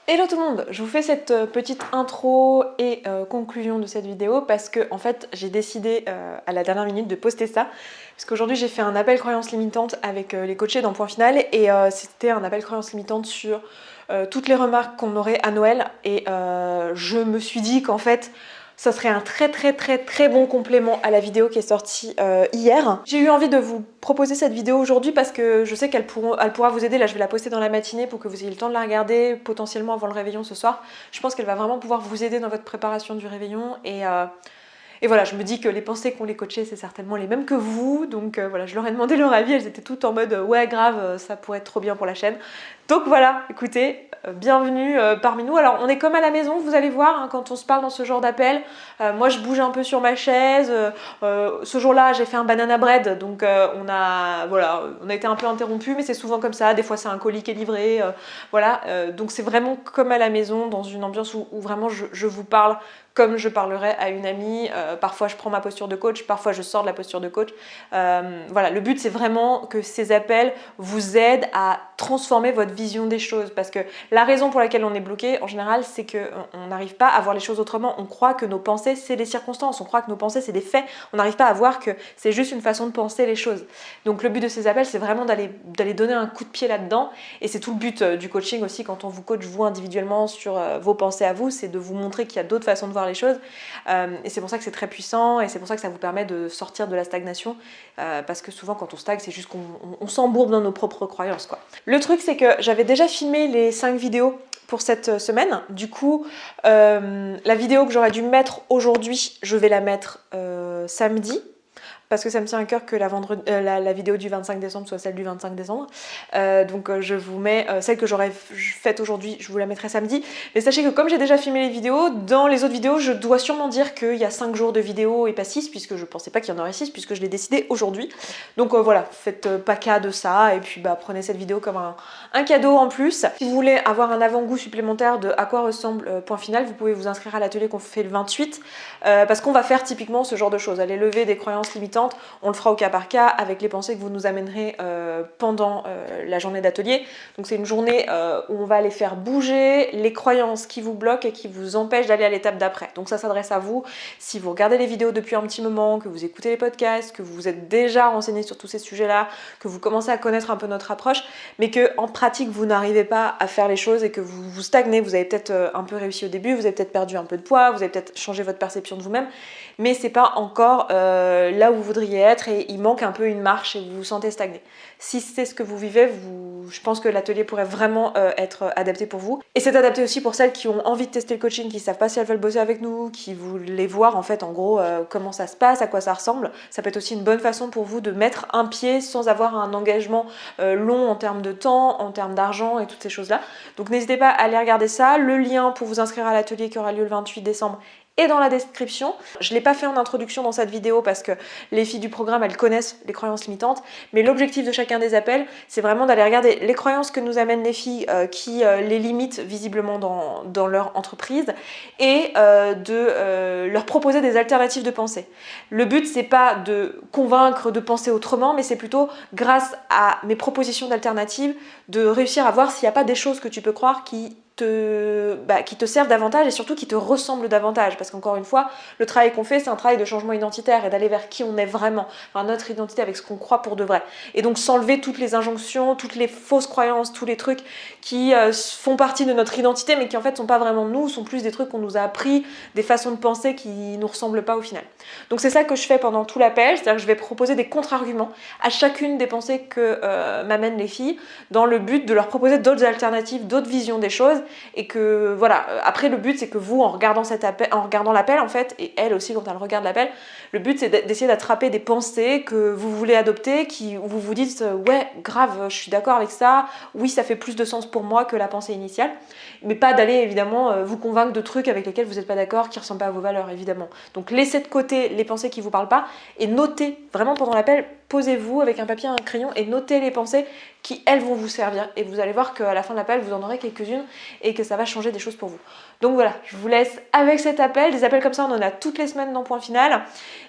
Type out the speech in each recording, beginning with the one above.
Hello tout le monde, je vous fais cette petite intro et conclusion de cette vidéo parce que en fait j'ai décidé à la dernière minute de poster ça parce qu'aujourd'hui j'ai fait un appel croyance limitante avec les coachés dans Point Final et c'était un appel croyance limitante sur toutes les remarques qu'on aurait à Noël et je me suis dit qu'en fait ça serait un très bon complément à la vidéo qui est sortie hier. J'ai eu envie de vous proposer cette vidéo aujourd'hui parce que je sais qu'elle pourra vous aider. Là, je vais la poster dans la matinée pour que vous ayez le temps de la regarder potentiellement avant le réveillon ce soir. Je pense qu'elle va vraiment pouvoir vous aider dans votre préparation du réveillon et voilà, je me dis que les pensées qu'ont les coachés, c'est certainement les mêmes que vous. Donc voilà, je leur ai demandé leur avis. Elles étaient toutes en mode ouais, grave, ça pourrait être trop bien pour la chaîne. Donc voilà, écoutez, bienvenue parmi nous. Alors on est comme à la maison, vous allez voir, hein, quand on se parle dans ce genre d'appel. Moi je bouge un peu sur ma chaise. Ce jour-là, j'ai fait un banana bread, donc on a été un peu interrompu, mais c'est souvent comme ça. Des fois c'est un colis qui est livré, voilà. Donc c'est vraiment comme à la maison, dans une ambiance où vraiment je vous parle comme je parlerais à une amie. Parfois je prends ma posture de coach, parfois je sors de la posture de coach. Voilà, le but c'est vraiment que ces appels vous aident à transformer votre vision des choses, parce que la raison pour laquelle on est bloqué en général, c'est qu'on n'arrive pas à voir les choses autrement. On croit que nos pensées c'est des circonstances, on croit que nos pensées c'est des faits, on n'arrive pas à voir que c'est juste une façon de penser les choses. Donc le but de ces appels, c'est vraiment d'aller donner un coup de pied là-dedans, et c'est tout le but du coaching aussi quand on vous coach vous individuellement sur vos pensées à vous, c'est de vous montrer qu'il y a d'autres façons de voir les choses, et c'est pour ça que c'est très puissant, et c'est pour ça que ça vous permet de sortir de la stagnation, parce que souvent quand on stagne, c'est juste qu'on s'embourbe dans nos propres croyances, quoi. Le truc, c'est que j'avais déjà filmé les 5 vidéos pour cette semaine. Du coup, la vidéo que j'aurais dû mettre aujourd'hui, je vais la mettre samedi, parce que ça me tient à cœur que la vidéo du 25 décembre soit celle du 25 décembre. Donc je vous mets celle que j'aurais faite aujourd'hui, je vous la mettrai samedi. Mais sachez que comme j'ai déjà filmé les vidéos, dans les autres vidéos, je dois sûrement dire qu'il y a 5 jours de vidéos et pas 6, puisque je pensais pas qu'il y en aurait 6, puisque je l'ai décidé aujourd'hui. Donc voilà, faites pas cas de ça, et puis prenez cette vidéo comme un cadeau en plus. Si vous voulez avoir un avant-goût supplémentaire de à quoi ressemble Point Final, vous pouvez vous inscrire à l'atelier qu'on fait le 28, parce qu'on va faire typiquement ce genre de choses, aller lever des croyances limitantes. On le fera au cas par cas avec les pensées que vous nous amènerez pendant la journée d'atelier. Donc c'est une journée où on va aller faire bouger les croyances qui vous bloquent et qui vous empêchent d'aller à l'étape d'après. Donc ça s'adresse à vous si vous regardez les vidéos depuis un petit moment, que vous écoutez les podcasts, que vous vous êtes déjà renseigné sur tous ces sujets-là, que vous commencez à connaître un peu notre approche, mais que en pratique vous n'arrivez pas à faire les choses et que vous stagnez. Vous avez peut-être un peu réussi au début, vous avez peut-être perdu un peu de poids, vous avez peut-être changé votre perception de vous-même, mais c'est pas encore là où vous voudriez être, et il manque un peu une marche et vous vous sentez stagné. Si c'est ce que vous vivez, je pense que l'atelier pourrait vraiment être adapté pour vous. Et c'est adapté aussi pour celles qui ont envie de tester le coaching, qui savent pas si elles veulent bosser avec nous, qui voulaient voir en fait en gros comment ça se passe, à quoi ça ressemble. Ça peut être aussi une bonne façon pour vous de mettre un pied sans avoir un engagement long en termes de temps, en termes d'argent et toutes ces choses-là. Donc n'hésitez pas à aller regarder ça. Le lien pour vous inscrire à l'atelier qui aura lieu le 28 décembre et dans la description. Je ne l'ai pas fait en introduction dans cette vidéo parce que les filles du programme, elles connaissent les croyances limitantes, mais l'objectif de chacun des appels, c'est vraiment d'aller regarder les croyances que nous amènent les filles qui les limitent visiblement dans leur entreprise, et de leur proposer des alternatives de pensée. Le but, c'est pas de convaincre de penser autrement, mais c'est plutôt, grâce à mes propositions d'alternatives, de réussir à voir s'il n'y a pas des choses que tu peux croire qui te servent davantage et surtout qui te ressemblent davantage, parce qu'encore une fois, le travail qu'on fait, c'est un travail de changement identitaire et d'aller vers qui on est vraiment, enfin notre identité avec ce qu'on croit pour de vrai, et donc s'enlever toutes les injonctions, toutes les fausses croyances, tous les trucs qui font partie de notre identité mais qui en fait sont pas vraiment nous, sont plus des trucs qu'on nous a appris, des façons de penser qui nous ressemblent pas au final. Donc c'est ça que je fais pendant tout l'appel, c'est-à-dire que je vais proposer des contre-arguments à chacune des pensées que m'amènent les filles, dans le but de leur proposer d'autres alternatives, d'autres visions des choses. Et que voilà, après le but c'est que vous, en regardant l'appel en fait, et elle aussi quand elle regarde l'appel, le but c'est d'essayer d'attraper des pensées que vous voulez adopter, où vous vous dites ouais grave, je suis d'accord avec ça, oui ça fait plus de sens pour moi que la pensée initiale, mais pas d'aller évidemment vous convaincre de trucs avec lesquels vous n'êtes pas d'accord, qui ne ressemblent pas à vos valeurs évidemment. Donc laissez de côté les pensées qui ne vous parlent pas et notez vraiment pendant l'appel, posez-vous avec un papier et un crayon et notez les pensées qui elles vont vous servir, et vous allez voir qu'à la fin de l'appel vous en aurez quelques-unes et que ça va changer des choses pour vous. Donc voilà, je vous laisse avec cet appel. Des appels comme ça on en a toutes les semaines dans Point Final,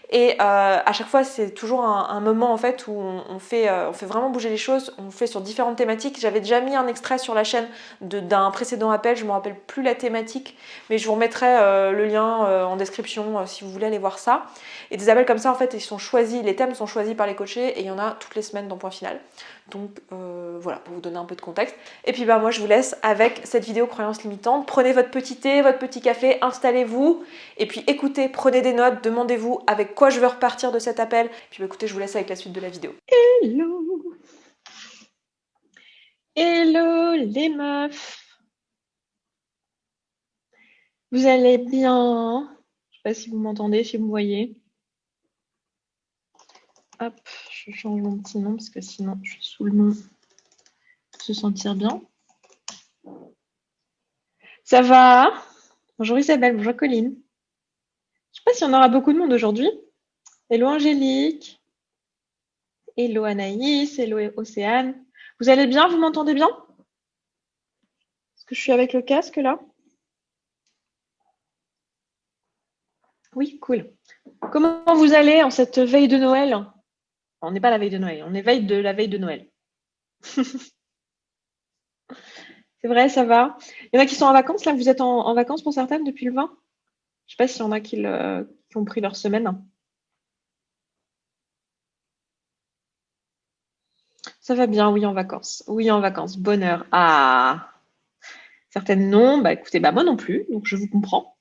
Et à chaque fois, c'est toujours un moment en fait où on fait vraiment bouger les choses, on fait sur différentes thématiques. J'avais déjà mis un extrait sur la chaîne d'un précédent appel, je ne me rappelle plus la thématique, mais je vous remettrai le lien en description si vous voulez aller voir ça. Et des appels comme ça, en fait, ils sont choisis, les thèmes sont choisis par les coachés et il y en a toutes les semaines dans Point Final. Donc voilà, pour vous donner un peu de contexte. Et puis moi je vous laisse avec cette vidéo croyance limitante. Prenez votre petit thé, votre petit café, installez-vous et puis écoutez, prenez des notes, demandez-vous avec quoi je veux repartir de cet appel. Et puis écoutez, je vous laisse avec la suite de la vidéo. Hello! Hello les meufs! Vous allez bien? Je sais pas si vous m'entendez, si vous me voyez. Hop, je change mon petit nom parce que sinon je suis sous le nom. Se sentir bien. Ça va? Bonjour Isabelle, bonjour Colline. Je sais pas si on aura beaucoup de monde aujourd'hui. Hello Angélique. Hello Anaïs. Hello Océane. Vous allez bien? Vous m'entendez bien? Est-ce que je suis avec le casque là? Oui, cool. Comment vous allez en cette veille de Noël? On n'est pas la veille de Noël, on est veille de la veille de Noël. C'est vrai, ça va. Il y en a qui sont en vacances, là, vous êtes en vacances pour certaines depuis le 20? Je sais pas s'il y en a qui ont pris leur semaine. Ça va bien, oui, en vacances. Oui, en vacances. Bonheur. Ah, certaines non. Bah écoutez, bah moi non plus, donc je vous comprends.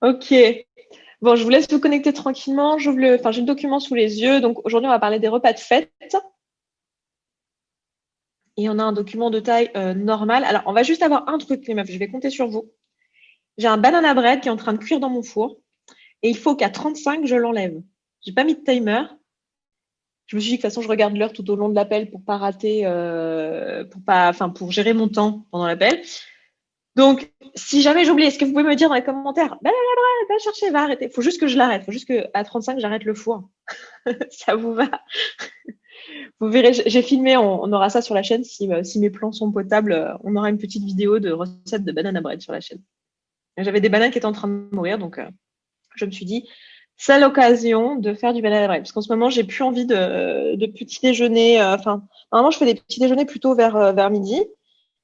Ok. Bon, je vous laisse vous connecter tranquillement. J'ai le document sous les yeux. Donc aujourd'hui, on va parler des repas de fête. Et on a un document de taille normale. Alors, on va juste avoir un truc, les meufs. Je vais compter sur vous. J'ai un banana bread qui est en train de cuire dans mon four. Et il faut qu'à 35, je l'enlève. J'ai pas mis de timer. Je me suis dit que de toute façon, je regarde l'heure tout au long de l'appel pour pas rater, pour gérer mon temps pendant l'appel. Donc, si jamais j'oublie, est-ce que vous pouvez me dire dans les commentaires, va chercher, va arrêter. Il faut juste que je l'arrête. Il faut juste qu'à 35, j'arrête le four. Ça vous va? Vous verrez, j'ai filmé, on aura ça sur la chaîne. Si mes plans sont potables, on aura une petite vidéo de recette de banana bread sur la chaîne. J'avais des bananes qui étaient en train de mourir, donc je me suis dit, c'est l'occasion de faire du banana bread. Parce qu'en ce moment, j'ai plus envie de petit déjeuner. Normalement, je fais des petits déjeuners plutôt vers midi,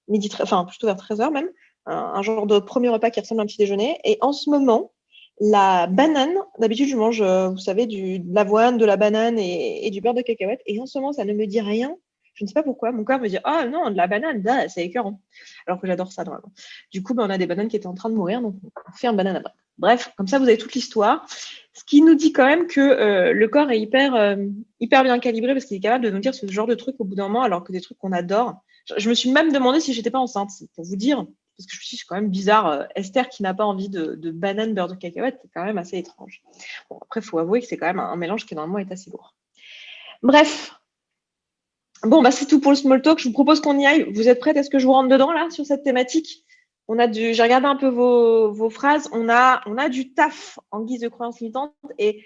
plutôt vers 13h même. Un genre de premier repas qui ressemble à un petit déjeuner. Et en ce moment, la banane, d'habitude, je mange, vous savez, de l'avoine, de la banane et du beurre de cacahuète. Et en ce moment, ça ne me dit rien. Je ne sais pas pourquoi. Mon corps me dit, ah non, de la banane, c'est écœurant. Alors que j'adore ça, normalement. Du coup, on a des bananes qui étaient en train de mourir, donc on fait un banana bread. Bref, comme ça, vous avez toute l'histoire. Ce qui nous dit quand même que le corps est hyper bien calibré parce qu'il est capable de nous dire ce genre de trucs au bout d'un moment, alors que des trucs qu'on adore. Je me suis même demandé si j'étais pas enceinte, pour vous dire. Parce que je me suis dit, c'est quand même bizarre. Esther qui n'a pas envie de banane, beurre de cacahuète, c'est quand même assez étrange. Bon, après, il faut avouer que c'est quand même un mélange qui, normalement, est assez lourd. Bref. Bon, bah, c'est tout pour le small talk. Je vous propose qu'on y aille. Vous êtes prêtes? Est-ce que je vous rentre dedans, là, sur cette thématique? J'ai regardé un peu vos phrases. On a du taf en guise de croyance limitante. Et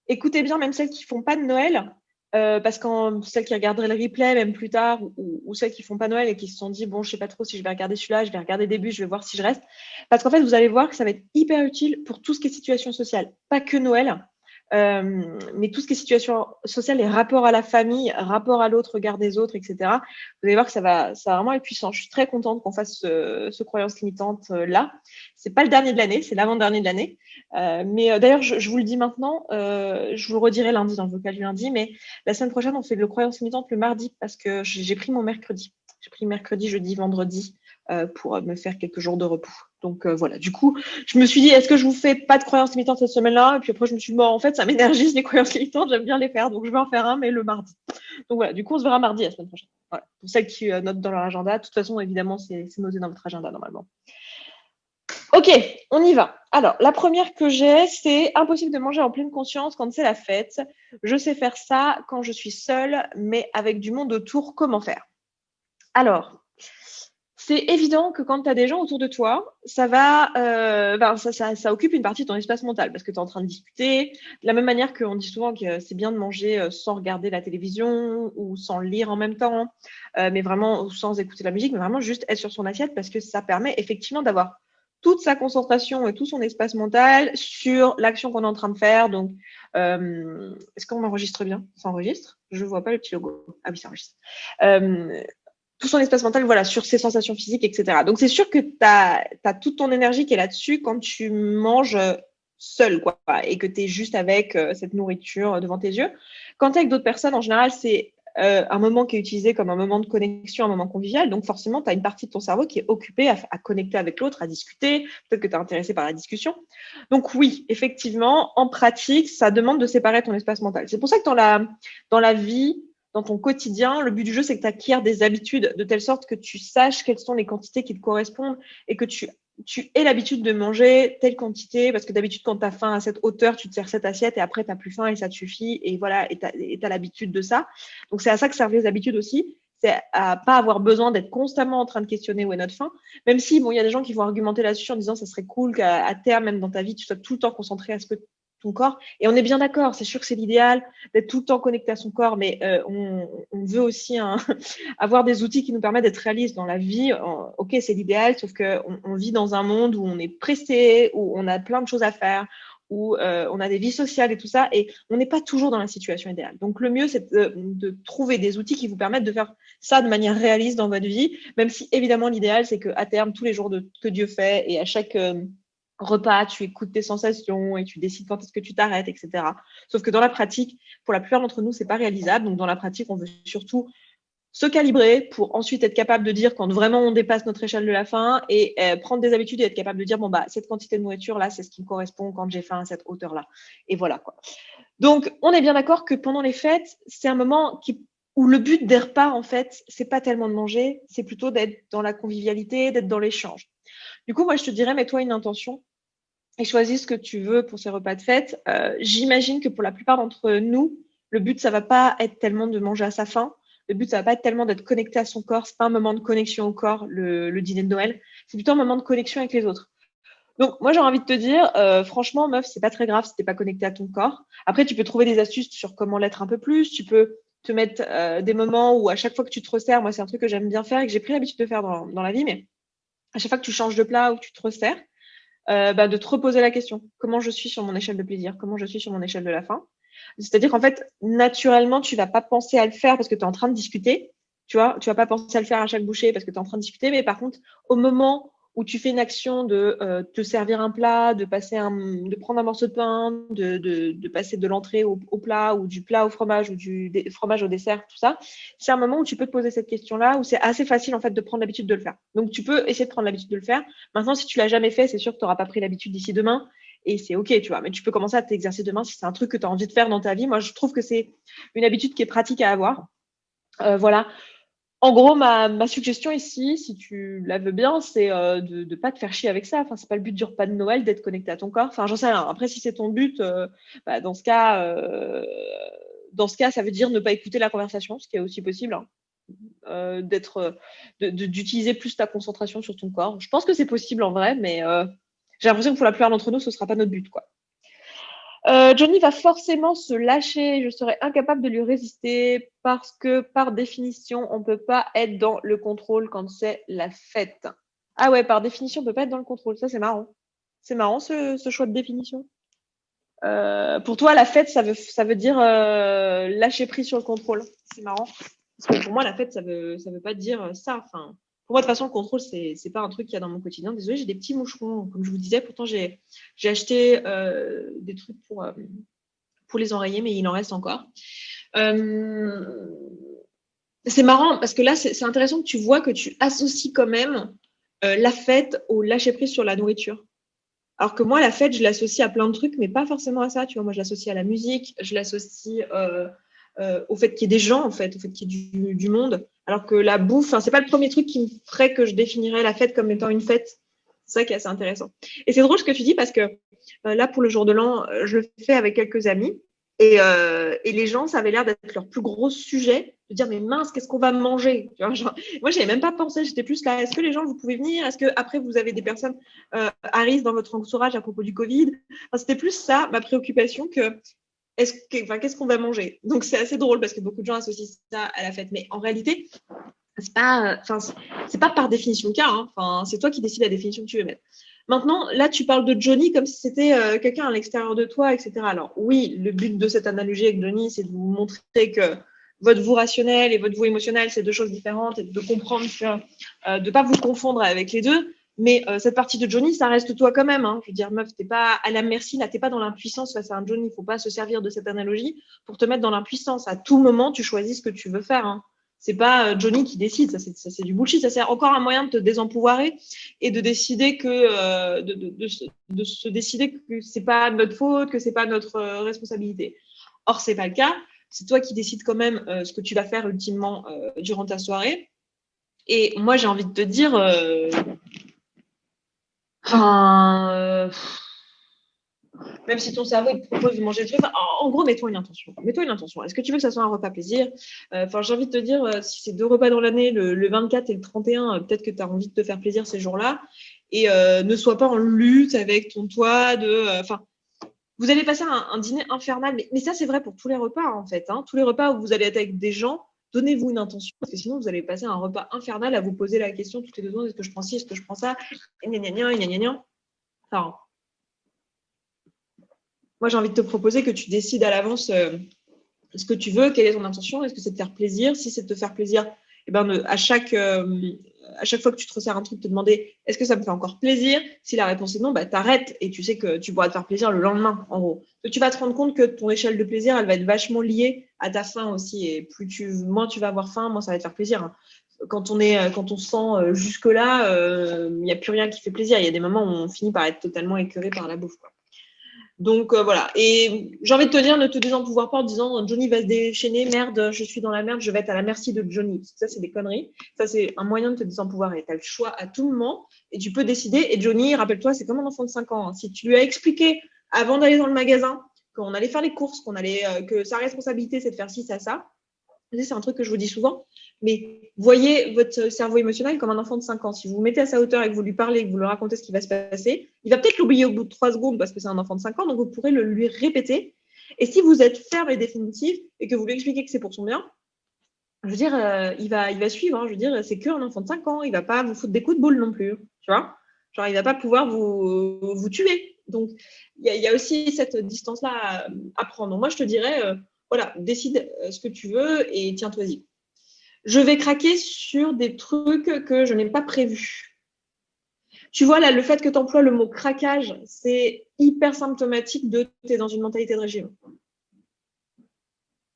écoutez bien, même celles qui font pas de Noël, parce que celles qui regarderaient le replay même plus tard, ou celles qui font pas Noël et qui se sont dit, bon, je sais pas trop si je vais regarder celui-là, je vais regarder début, je vais voir si je reste. Parce qu'en fait, vous allez voir que ça va être hyper utile pour tout ce qui est situation sociale. Pas que Noël, mais tout ce qui est situation sociale et rapport à la famille, rapport à l'autre, regard des autres, etc. Vous allez voir que ça va vraiment être puissant. Je suis très contente qu'on fasse ce croyance limitante là. C'est pas le dernier de l'année, c'est l'avant-dernier de l'année. Mais d'ailleurs, je vous le dis maintenant, je vous le redirai lundi dans le vocal du lundi, mais la semaine prochaine, on fait le croyance limitante le mardi parce que j'ai pris mon mercredi. J'ai pris mercredi, jeudi, vendredi pour me faire quelques jours de repos. Donc voilà, du coup, je me suis dit, est-ce que je vous fais pas de croyances limitantes cette semaine-là? Et puis après, je me suis dit, bon, en fait, ça m'énergise les croyances limitantes, j'aime bien les faire, donc je vais en faire un, mais le mardi. Donc voilà, du coup, on se verra mardi la semaine prochaine. Voilà. Pour celles qui notent dans leur agenda, de toute façon, évidemment, c'est noté dans votre agenda normalement. Ok, on y va. Alors, la première que j'ai, c'est impossible de manger en pleine conscience quand c'est la fête. Je sais faire ça quand je suis seule, mais avec du monde autour, comment faire? Alors, c'est évident que quand tu as des gens autour de toi, ça occupe une partie de ton espace mental parce que tu es en train de discuter. De la même manière qu'on dit souvent que c'est bien de manger sans regarder la télévision ou sans lire en même temps, mais vraiment sans écouter la musique, mais vraiment juste être sur son assiette parce que ça permet effectivement d'avoir toute sa concentration et tout son espace mental sur l'action qu'on est en train de faire. Donc, est-ce qu'on enregistre bien? Ça enregistre? Je ne vois pas le petit logo. Ah oui, ça enregistre. Tout son espace mental, voilà, sur ses sensations physiques, etc. Donc, c'est sûr que tu as toute ton énergie qui est là-dessus quand tu manges seul, quoi, et que tu es juste avec cette nourriture devant tes yeux. Quand tu es avec d'autres personnes, en général, c'est un moment qui est utilisé comme un moment de connexion, un moment convivial. Donc, forcément, tu as une partie de ton cerveau qui est occupée à connecter avec l'autre, à discuter. Peut-être que tu es intéressé par la discussion. Donc, oui, effectivement, en pratique, ça demande de séparer ton espace mental. C'est pour ça que dans la vie, dans ton quotidien, le but du jeu, c'est que tu acquières des habitudes de telle sorte que tu saches quelles sont les quantités qui te correspondent et que tu aies l'habitude de manger telle quantité, parce que d'habitude, quand tu as faim à cette hauteur, tu te sers cette assiette et après, tu n'as plus faim et ça te suffit. Et voilà, et tu as l'habitude de ça. Donc, c'est à ça que servent les habitudes aussi. C'est à pas avoir besoin d'être constamment en train de questionner où est notre faim. Même si, bon, il y a des gens qui vont argumenter là-dessus en disant ça serait cool qu'à terme, même dans ta vie, tu sois tout le temps concentré à ce que ton corps. Et on est bien d'accord, c'est sûr que c'est l'idéal d'être tout le temps connecté à son corps, mais on veut aussi avoir des outils qui nous permettent d'être réalistes dans la vie. Ok, c'est l'idéal, sauf qu'on vit dans un monde où on est pressé, où on a plein de choses à faire, où on a des vies sociales et tout ça, et on n'est pas toujours dans la situation idéale. Donc le mieux, c'est de trouver des outils qui vous permettent de faire ça de manière réaliste dans votre vie, même si évidemment l'idéal, c'est qu'à terme, tous les jours que Dieu fait, et à chaque repas, tu écoutes tes sensations et tu décides quand est-ce que tu t'arrêtes, etc. Sauf que dans la pratique, pour la plupart d'entre nous, c'est pas réalisable. Donc dans la pratique, on veut surtout se calibrer pour ensuite être capable de dire quand vraiment on dépasse notre échelle de la faim et prendre des habitudes et être capable de dire bon bah cette quantité de nourriture là, c'est ce qui me correspond quand j'ai faim à cette hauteur là. Et voilà quoi. Donc on est bien d'accord que pendant les fêtes, c'est un moment où le but des repas en fait, c'est pas tellement de manger, c'est plutôt d'être dans la convivialité, d'être dans l'échange. Du coup, moi je te dirais mets-toi une intention et choisis ce que tu veux pour ces repas de fête. J'imagine que pour la plupart d'entre nous, le but, ça va pas être tellement de manger à sa faim. Le but, ça va pas être tellement d'être connecté à son corps. C'est pas un moment de connexion au corps, le dîner de Noël. C'est plutôt un moment de connexion avec les autres. Donc, moi, j'ai envie de te dire, franchement, meuf, c'est pas très grave si t'es pas connecté à ton corps. Après, tu peux trouver des astuces sur comment l'être un peu plus. Tu peux te mettre des moments où à chaque fois que tu te resserres, moi, c'est un truc que j'aime bien faire et que j'ai pris l'habitude de faire dans la vie, mais à chaque fois que tu changes de plat ou que tu te resserres, de te reposer la question. Comment je suis sur mon échelle de plaisir? Comment je suis sur mon échelle de la faim? C'est-à-dire qu'en fait, naturellement, tu vas pas penser à le faire parce que tu es en train de discuter. Tu vois, tu vas pas penser à le faire à chaque bouchée parce que tu es en train de discuter. Mais par contre, au moment où tu fais une action de te servir un plat, de prendre un morceau de pain, de passer de l'entrée au plat ou du plat au fromage ou du fromage au dessert, tout ça, c'est un moment où tu peux te poser cette question-là, où c'est assez facile en fait de prendre l'habitude de le faire. Donc tu peux essayer de prendre l'habitude de le faire. Maintenant, si tu l'as jamais fait, c'est sûr que tu n'auras pas pris l'habitude d'ici demain. Et c'est OK, tu vois. Mais tu peux commencer à t'exercer demain si c'est un truc que tu as envie de faire dans ta vie. Moi, je trouve que c'est une habitude qui est pratique à avoir. Voilà. En gros, ma suggestion ici, si tu la veux bien, c'est de ne pas te faire chier avec ça. Enfin, c'est pas le but du repas de Noël d'être connecté à ton corps. Enfin, j'en sais rien. Après, si c'est ton but, dans ce cas, ça veut dire ne pas écouter la conversation, ce qui est aussi possible. Hein. D'utiliser plus ta concentration sur ton corps. Je pense que c'est possible en vrai, mais j'ai l'impression que pour la plupart d'entre nous, ce ne sera pas notre but, quoi. Johnny va forcément se lâcher. Je serai incapable de lui résister parce que, par définition, on ne peut pas être dans le contrôle quand c'est la fête. Ah ouais, par définition, on ne peut pas être dans le contrôle. Ça, c'est marrant. C'est marrant, ce choix de définition. Pour toi, la fête, ça veut dire lâcher prise sur le contrôle. C'est marrant. Parce que pour moi, la fête, ça veut pas dire ça. Enfin, pour moi, de toute façon, le contrôle, c'est pas un truc qu'il y a dans mon quotidien. Désolée, j'ai des petits moucherons, comme je vous disais. Pourtant, j'ai acheté des trucs pour les enrayer, mais il en reste encore. C'est marrant parce que là, c'est intéressant que tu vois que tu associes quand même la fête au lâcher prise sur la nourriture. Alors que moi, la fête, je l'associe à plein de trucs, mais pas forcément à ça. Tu vois, moi, je l'associe à la musique, je l'associe au fait qu'il y ait des gens, en fait, au fait qu'il y ait du monde. Alors que la bouffe, c'est pas le premier truc qui me ferait que je définirais la fête comme étant une fête. C'est ça qui est assez intéressant. Et c'est drôle ce que tu dis parce que là, pour le jour de l'an, je le fais avec quelques amis. Et les gens, ça avait l'air d'être leur plus gros sujet, de dire mais mince, qu'est-ce qu'on va manger, tu vois, genre, moi, je n'avais même pas pensé, j'étais plus là, est-ce que les gens, vous pouvez venir, est-ce que après vous avez des personnes à risque dans votre entourage à propos du Covid, c'était plus ça, ma préoccupation que qu'est-ce qu'on va manger. Donc c'est assez drôle parce que beaucoup de gens associent ça à la fête, mais en réalité, c'est pas par définition le cas, hein. Enfin, c'est toi qui décides la définition que tu veux mettre. Maintenant, là, tu parles de Johnny comme si c'était quelqu'un à l'extérieur de toi, etc. Alors oui, le but de cette analogie avec Johnny, c'est de vous montrer que votre vous rationnel et votre vous émotionnel, c'est deux choses différentes et de comprendre que de pas vous confondre avec les deux. Mais cette partie de Johnny, ça reste toi quand même. Hein. Je veux dire, meuf, t'es pas à la merci, là, t'es pas dans l'impuissance face à un Johnny. Il faut pas se servir de cette analogie pour te mettre dans l'impuissance. À tout moment, tu choisis ce que tu veux faire. Hein. C'est pas Johnny qui décide, ça c'est du bullshit. Ça c'est encore un moyen de te désempouvoirer et de décider que de se décider que c'est pas notre faute, que c'est pas notre responsabilité. Or c'est pas le cas. C'est toi qui décides quand même ce que tu vas faire ultimement durant ta soirée. Et moi j'ai envie de te dire, même si ton cerveau il te propose de manger le truc, en gros, mets-toi une intention. Mets-toi une intention. Est-ce que tu veux que ça soit un repas plaisir? J'ai envie de te dire, si c'est 2 repas dans l'année, le 24 et le 31, peut-être que tu as envie de te faire plaisir ces jours-là. Et ne sois pas en lutte avec ton toit vous allez passer un dîner infernal. Mais ça, c'est vrai pour tous les repas, en fait. Hein. Tous les repas où vous allez être avec des gens, donnez-vous une intention. Parce que sinon, vous allez passer un repas infernal à vous poser la question toutes les 2 secondes, est-ce que je prends ci, est-ce que je prends ça? Gna, gna, gna, gna, gna, gna. Enfin, moi, j'ai envie de te proposer que tu décides à l'avance ce que tu veux, quelle est ton intention, est-ce que c'est de faire plaisir? Si c'est de te faire plaisir, eh ben, à chaque fois que tu te resserres un truc, te demander est-ce que ça me fait encore plaisir? Si la réponse est non, bah, t'arrêtes et tu sais que tu pourras te faire plaisir le lendemain, en gros. Donc, tu vas te rendre compte que ton échelle de plaisir, elle va être vachement liée à ta faim aussi. Et moins tu vas avoir faim, moins ça va te faire plaisir. Hein. Quand on se sent jusque-là, il n'y a plus rien qui fait plaisir. Il y a des moments où on finit par être totalement écœuré par la bouffe, quoi. Donc voilà. Et j'ai envie de te dire, ne te désempouvoir pas en disant Johnny va se déchaîner, merde, je suis dans la merde, je vais être à la merci de Johnny. Ça, c'est des conneries. Ça, c'est un moyen de te désempouvoirer. Tu as le choix à tout moment et tu peux décider. Et Johnny, rappelle-toi, c'est comme un enfant de 5 ans. Hein. Si tu lui as expliqué avant d'aller dans le magasin qu'on allait faire les courses, que sa responsabilité, c'est de faire ci, ça, c'est un truc que je vous dis souvent, mais voyez votre cerveau émotionnel comme un enfant de 5 ans. Si vous vous mettez à sa hauteur et que vous lui parlez et que vous lui racontez ce qui va se passer, il va peut-être l'oublier au bout de 3 secondes parce que c'est un enfant de 5 ans, donc vous pourrez le lui répéter. Et si vous êtes ferme et définitif et que vous lui expliquez que c'est pour son bien, je veux dire, il va suivre. Hein. Je veux dire, c'est qu'un enfant de 5 ans, il va pas vous foutre des coups de boule non plus. Tu vois? Genre, il va pas pouvoir vous tuer. Donc, il y a aussi cette distance-là à prendre. Donc, moi, je te dirais, voilà, décide ce que tu veux et tiens-toi-y. Je vais craquer sur des trucs que je n'ai pas prévus. Tu vois, là, le fait que tu emploies le mot craquage, c'est hyper symptomatique de tu es dans une mentalité de régime.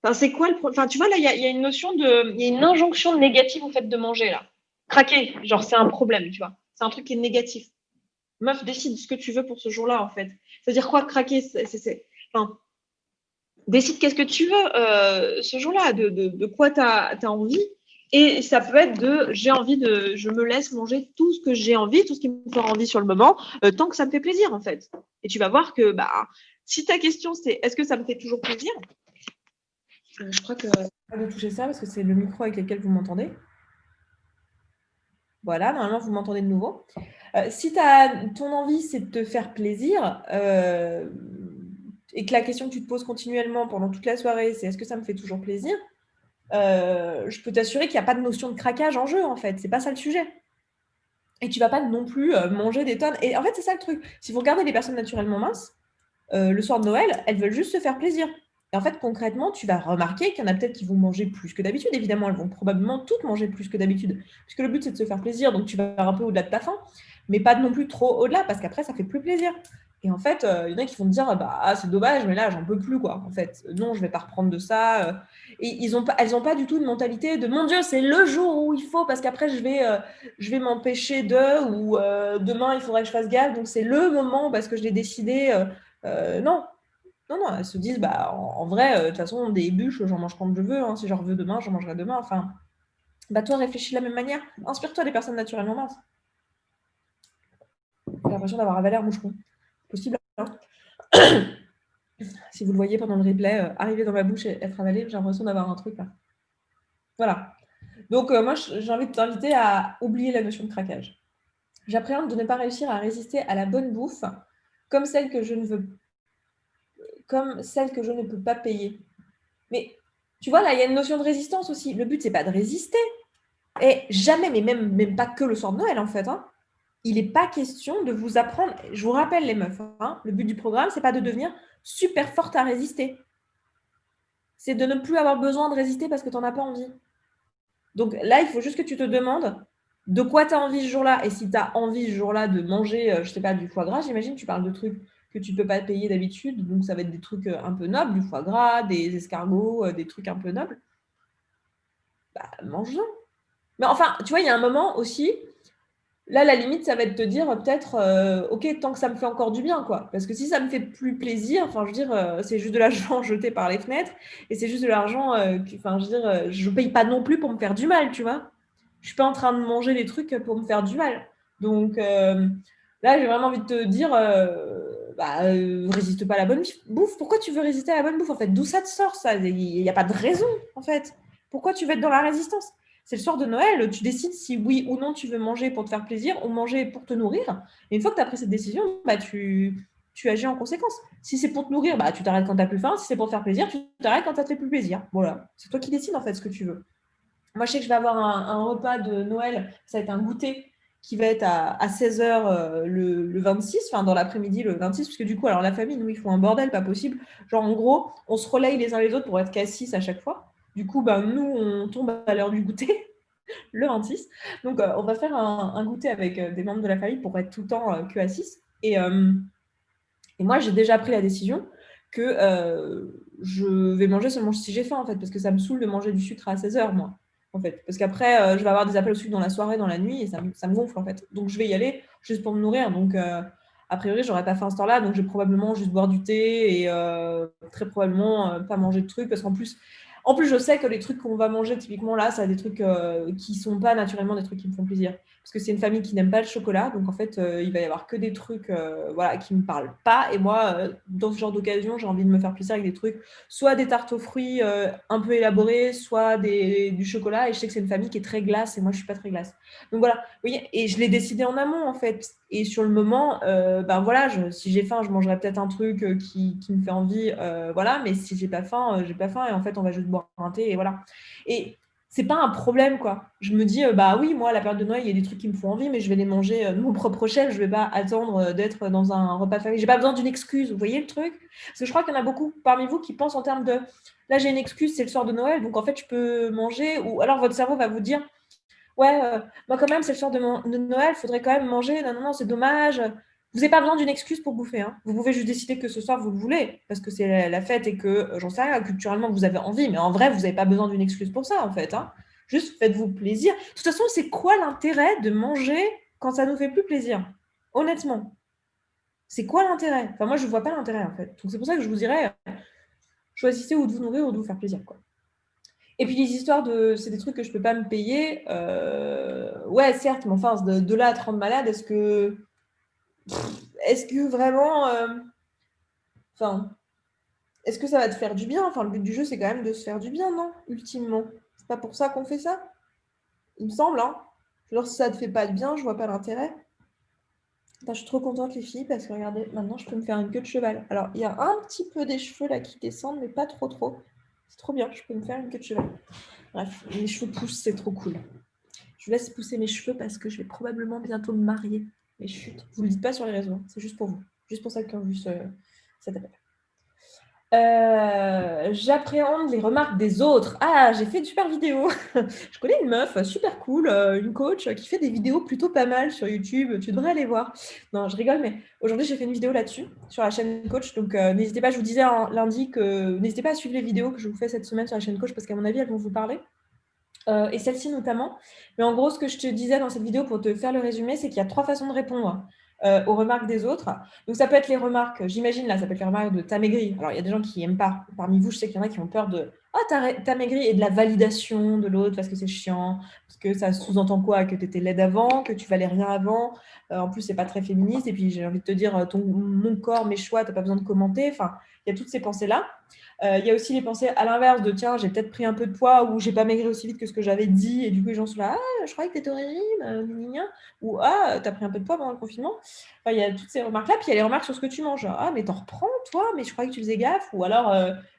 Enfin, c'est quoi tu vois, là, il y a une notion de. Il y a une injonction négative au fait de manger, là. Craquer, genre, c'est un problème, tu vois. C'est un truc qui est négatif. Meuf, décide ce que tu veux pour ce jour-là, en fait. C'est-à-dire quoi, craquer Enfin, décide qu'est-ce que tu veux ce jour-là, de quoi tu as envie. Et ça peut être je me laisse manger tout ce que j'ai envie, tout ce qui me fera envie sur le moment, tant que ça me fait plaisir, en fait. Et tu vas voir que, si ta question c'est est-ce que ça me fait toujours plaisir, je crois que. Pas de toucher ça parce que c'est le micro avec lequel vous m'entendez. Voilà, normalement vous m'entendez de nouveau. Si ton envie c'est de te faire plaisir et que la question que tu te poses continuellement pendant toute la soirée c'est est-ce que ça me fait toujours plaisir, je peux t'assurer qu'il n'y a pas de notion de craquage en jeu en fait, c'est pas ça le sujet. Et tu vas pas non plus manger des tonnes. Et en fait c'est ça le truc. Si vous regardez les personnes naturellement minces, le soir de Noël, elles veulent juste se faire plaisir. Et en fait, concrètement, tu vas remarquer qu'il y en a peut-être qui vont manger plus que d'habitude. Évidemment, elles vont probablement toutes manger plus que d'habitude. Puisque le but, c'est de se faire plaisir. Donc, tu vas un peu au-delà de ta faim. Mais pas non plus trop au-delà, parce qu'après, ça fait plus plaisir. Et en fait, il y en a qui vont te dire, c'est dommage, mais là, j'en peux plus, quoi. En fait, non, je vais pas reprendre de ça. Et elles n'ont pas du tout une mentalité de, mon Dieu, c'est le jour où il faut, parce qu'après, je vais m'empêcher ou demain, il faudrait que je fasse gaffe. Donc, c'est le moment, parce que je l'ai décidé. Non, non, elles se disent, en vrai, de toute façon, des bûches, j'en mange quand je veux. Hein. Si j'en veux demain, j'en mangerai demain. Enfin, toi, réfléchis de la même manière. Inspire-toi des personnes naturellement minces. J'ai l'impression d'avoir avalé un moucheron. Possible, hein. Si vous le voyez pendant le replay, arriver dans ma bouche et être avalé, j'ai l'impression d'avoir un truc là. Voilà. Donc, moi, j'ai envie de t'inviter à oublier la notion de craquage. J'appréhende de ne pas réussir à résister à la bonne bouffe comme celle que je ne peux pas payer. Mais tu vois, là, il y a une notion de résistance aussi. Le but, c'est pas de résister. Et jamais, mais même pas que le soir de Noël, en fait. Hein. il n'est pas question de vous apprendre. Je vous rappelle, les meufs, hein, le but du programme, c'est pas de devenir super forte à résister. C'est de ne plus avoir besoin de résister parce que tu n'en as pas envie. Donc là, il faut juste que tu te demandes de quoi tu as envie ce jour-là. Et si tu as envie ce jour-là de manger, je sais pas, du foie gras, j'imagine, tu parles de trucs que tu peux pas payer d'habitude. Donc ça va être des trucs un peu nobles, du foie gras, des escargots, des trucs un peu nobles. Bah, mange-en. Mais enfin, tu vois, il y a un moment aussi, là, la limite, ça va être de te dire peut-être, ok, tant que ça me fait encore du bien, quoi. Parce que si ça me fait plus plaisir, enfin, je veux dire, c'est juste de l'argent jeté par les fenêtres et c'est juste de l'argent, enfin, je veux dire, je paye pas non plus pour me faire du mal, tu vois. Je suis pas en train de manger des trucs pour me faire du mal. Donc là, j'ai vraiment envie de te dire, résiste pas à la bonne bouffe. Pourquoi tu veux résister à la bonne bouffe, en fait? D'où ça te sort, ça? Il n'y a pas de raison, en fait. Pourquoi tu veux être dans la résistance? C'est le soir de Noël, tu décides si oui ou non tu veux manger pour te faire plaisir ou manger pour te nourrir. Et une fois que tu as pris cette décision, tu agis en conséquence. Si c'est pour te nourrir, tu t'arrêtes quand tu n'as plus faim. Si c'est pour te faire plaisir, tu t'arrêtes quand ça te fait plus plaisir. Voilà, c'est toi qui décides en fait ce que tu veux. Moi, je sais que je vais avoir un repas de Noël, ça va être un goûter qui va être à 16h le 26, enfin dans l'après-midi le 26, parce que du coup, alors la famille, nous, ils font un bordel, pas possible. Genre, en gros, on se relaye les uns les autres pour être qu'à 6 à chaque fois. Du coup, nous, on tombe à l'heure du goûter le 26. Donc, on va faire un goûter avec des membres de la famille pour être tout le temps que à 6. Et moi, j'ai déjà pris la décision que je vais manger seulement si j'ai faim, en fait, parce que ça me saoule de manger du sucre à 16h, moi, en fait. Parce qu'après, je vais avoir des appels au sucre dans la soirée, dans la nuit, et ça me gonfle, en fait. Donc, je vais y aller juste pour me nourrir. Donc, a priori, j'aurais pas faim à ce temps-là, donc je vais probablement juste boire du thé et très probablement pas manger de trucs, parce qu'en plus, je sais que les trucs qu'on va manger, typiquement là, ça a des trucs qui sont pas naturellement des trucs qui me font plaisir. Parce que c'est une famille qui n'aime pas le chocolat, donc en fait, il va y avoir que des trucs voilà, qui ne me parlent pas. Et moi, dans ce genre d'occasion, j'ai envie de me faire plaisir avec des trucs, soit des tartes aux fruits un peu élaborées, soit du chocolat. Et je sais que c'est une famille qui est très glace, et moi, je suis pas très glace. Donc voilà, oui, et je l'ai décidé en amont, en fait. Et sur le moment, voilà, si j'ai faim, je mangerai peut-être un truc qui me fait envie, voilà. Mais si j'ai pas faim, j'ai pas faim. Et en fait, on va juste boire un thé, et voilà. Et c'est pas un problème, quoi. Je me dis, oui, moi, à la période de Noël, il y a des trucs qui me font envie, mais je vais les manger de mon propre chef. Je vais pas attendre d'être dans un repas de famille. J'ai pas besoin d'une excuse, vous voyez le truc? Parce que je crois qu'il y en a beaucoup parmi vous qui pensent en termes de, là, j'ai une excuse, c'est le soir de Noël, donc en fait, je peux manger. Ou alors, votre cerveau va vous dire, ouais, moi, quand même, c'est le soir de Noël, il faudrait quand même manger. Non, non, non, c'est dommage. Vous n'avez pas besoin d'une excuse pour bouffer, hein. Vous pouvez juste décider que ce soir, vous le voulez, parce que c'est la fête et que, j'en sais rien, culturellement, vous avez envie. Mais en vrai, vous n'avez pas besoin d'une excuse pour ça, en fait, hein. Juste faites-vous plaisir. De toute façon, c'est quoi l'intérêt de manger quand ça nous fait plus plaisir? Honnêtement, c'est quoi l'intérêt? Enfin, moi, je ne vois pas l'intérêt, en fait. Donc, c'est pour ça que je vous dirais, choisissez ou de vous nourrir ou de vous faire plaisir, quoi. Et puis les histoires c'est des trucs que je peux pas me payer. Ouais, certes, mais enfin, de là à te rendre malade, est-ce que vraiment, enfin, est-ce que ça va te faire du bien? Enfin, le but du jeu, c'est quand même de se faire du bien, non? Ultimement. C'est pas pour ça qu'on fait ça? Il me semble, hein. Alors, si ça te fait pas de bien, je vois pas l'intérêt. Putain, je suis trop contente, les filles, parce que regardez, maintenant, je peux me faire une queue de cheval. Alors, il y a un petit peu des cheveux là qui descendent, mais pas trop, trop. C'est trop bien, je peux me faire une queue de cheval. Bref, mes cheveux poussent, c'est trop cool. Je laisse pousser mes cheveux parce que je vais probablement bientôt me marier. Mais chut, vous ne le dites pas sur les réseaux, hein. C'est juste pour vous. Juste pour ça qu'on a vu cet appel. J'appréhende les remarques des autres. Ah, j'ai fait une super vidéo. Je connais une meuf super cool, une coach qui fait des vidéos plutôt pas mal sur YouTube. Tu devrais aller voir. Non, je rigole, mais aujourd'hui, j'ai fait une vidéo là-dessus, sur la chaîne coach. Donc, n'hésitez pas, je vous disais lundi que n'hésitez pas à suivre les vidéos que je vous fais cette semaine sur la chaîne coach parce qu'à mon avis, elles vont vous parler. Et celle-ci notamment. Mais en gros, ce que je te disais dans cette vidéo pour te faire le résumé, c'est qu'il y a 3 façons de répondre aux remarques des autres. Donc, ça peut être les remarques, j'imagine, là, ça peut être les remarques de « t'as maigri ». Alors, il y a des gens qui n'aiment pas. Parmi vous, je sais qu'il y en a qui ont peur de « ah, t'as maigri » et de la validation de l'autre parce que c'est chiant, parce que ça sous-entend quoi? Que tu étais laide avant, que tu valais rien avant. En plus, c'est pas très féministe. Et puis, j'ai envie de te dire, mon corps, mes choix, t'as pas besoin de commenter. Enfin, il y a toutes ces pensées-là. Il y a aussi les pensées à l'inverse de tiens, j'ai peut-être pris un peu de poids ou j'ai pas maigri aussi vite que ce que j'avais dit et du coup les gens sont là, ah, je croyais que tu étais au régime, ou ah, t'as pris un peu de poids pendant le confinement. Enfin, il y a toutes ces remarques-là, puis il y a les remarques sur ce que tu manges. Ah, mais t'en reprends toi, mais je croyais que tu faisais gaffe, ou alors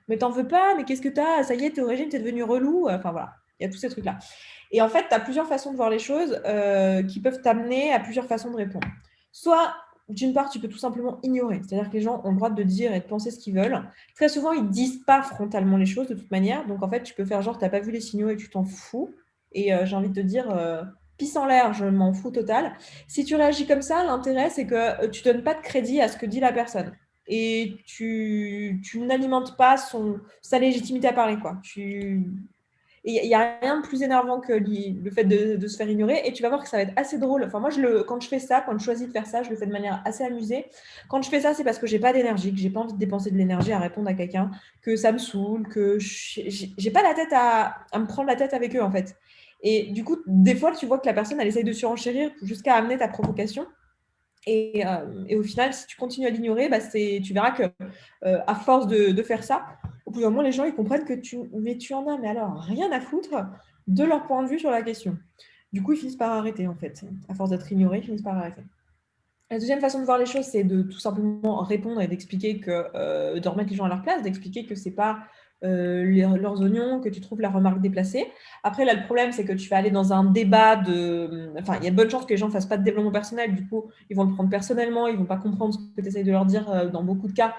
mais t'en veux pas, mais qu'est-ce que t'as, ça y est, t'es au régime, t'es devenu relou. Enfin voilà, il y a tous ces trucs-là. Et en fait, tu as plusieurs façons de voir les choses qui peuvent t'amener à plusieurs façons de répondre. Soit, d'une part, tu peux tout simplement ignorer. C'est-à-dire que les gens ont le droit de dire et de penser ce qu'ils veulent. Très souvent, ils ne disent pas frontalement les choses de toute manière. Donc, en fait, tu peux faire genre, tu n'as pas vu les signaux et tu t'en fous. Et j'ai envie de te dire, pisse en l'air, je m'en fous total. Si tu réagis comme ça, l'intérêt, c'est que tu ne donnes pas de crédit à ce que dit la personne. Et tu n'alimentes pas sa légitimité à parler, quoi. Il n'y a rien de plus énervant que le fait de se faire ignorer. Et tu vas voir que ça va être assez drôle. Enfin, moi, quand je fais ça, quand je choisis de faire ça, je le fais de manière assez amusée. Quand je fais ça, c'est parce que j'ai pas d'énergie, que j'ai pas envie de dépenser de l'énergie à répondre à quelqu'un, que ça me saoule, que j'ai pas la tête à me prendre la tête avec eux, en fait. Et du coup, des fois, tu vois que la personne, elle essaye de surenchérir jusqu'à amener ta provocation. Et au final, si tu continues à l'ignorer, bah, tu verras que à force de faire ça, au bout d'un moment, les gens ils comprennent que tu en as, mais alors rien à foutre de leur point de vue sur la question. Du coup, ils finissent par arrêter en fait. À force d'être ignorés, ils finissent par arrêter. La deuxième façon de voir les choses, c'est de tout simplement répondre et d'expliquer de remettre les gens à leur place, d'expliquer que c'est pas leurs oignons, que tu trouves la remarque déplacée. Après, là, le problème, c'est que tu vas aller dans un débat Enfin, il y a de bonnes chances que les gens ne fassent pas de développement personnel. Du coup, ils vont le prendre personnellement, ils ne vont pas comprendre ce que tu essayes de leur dire dans beaucoup de cas.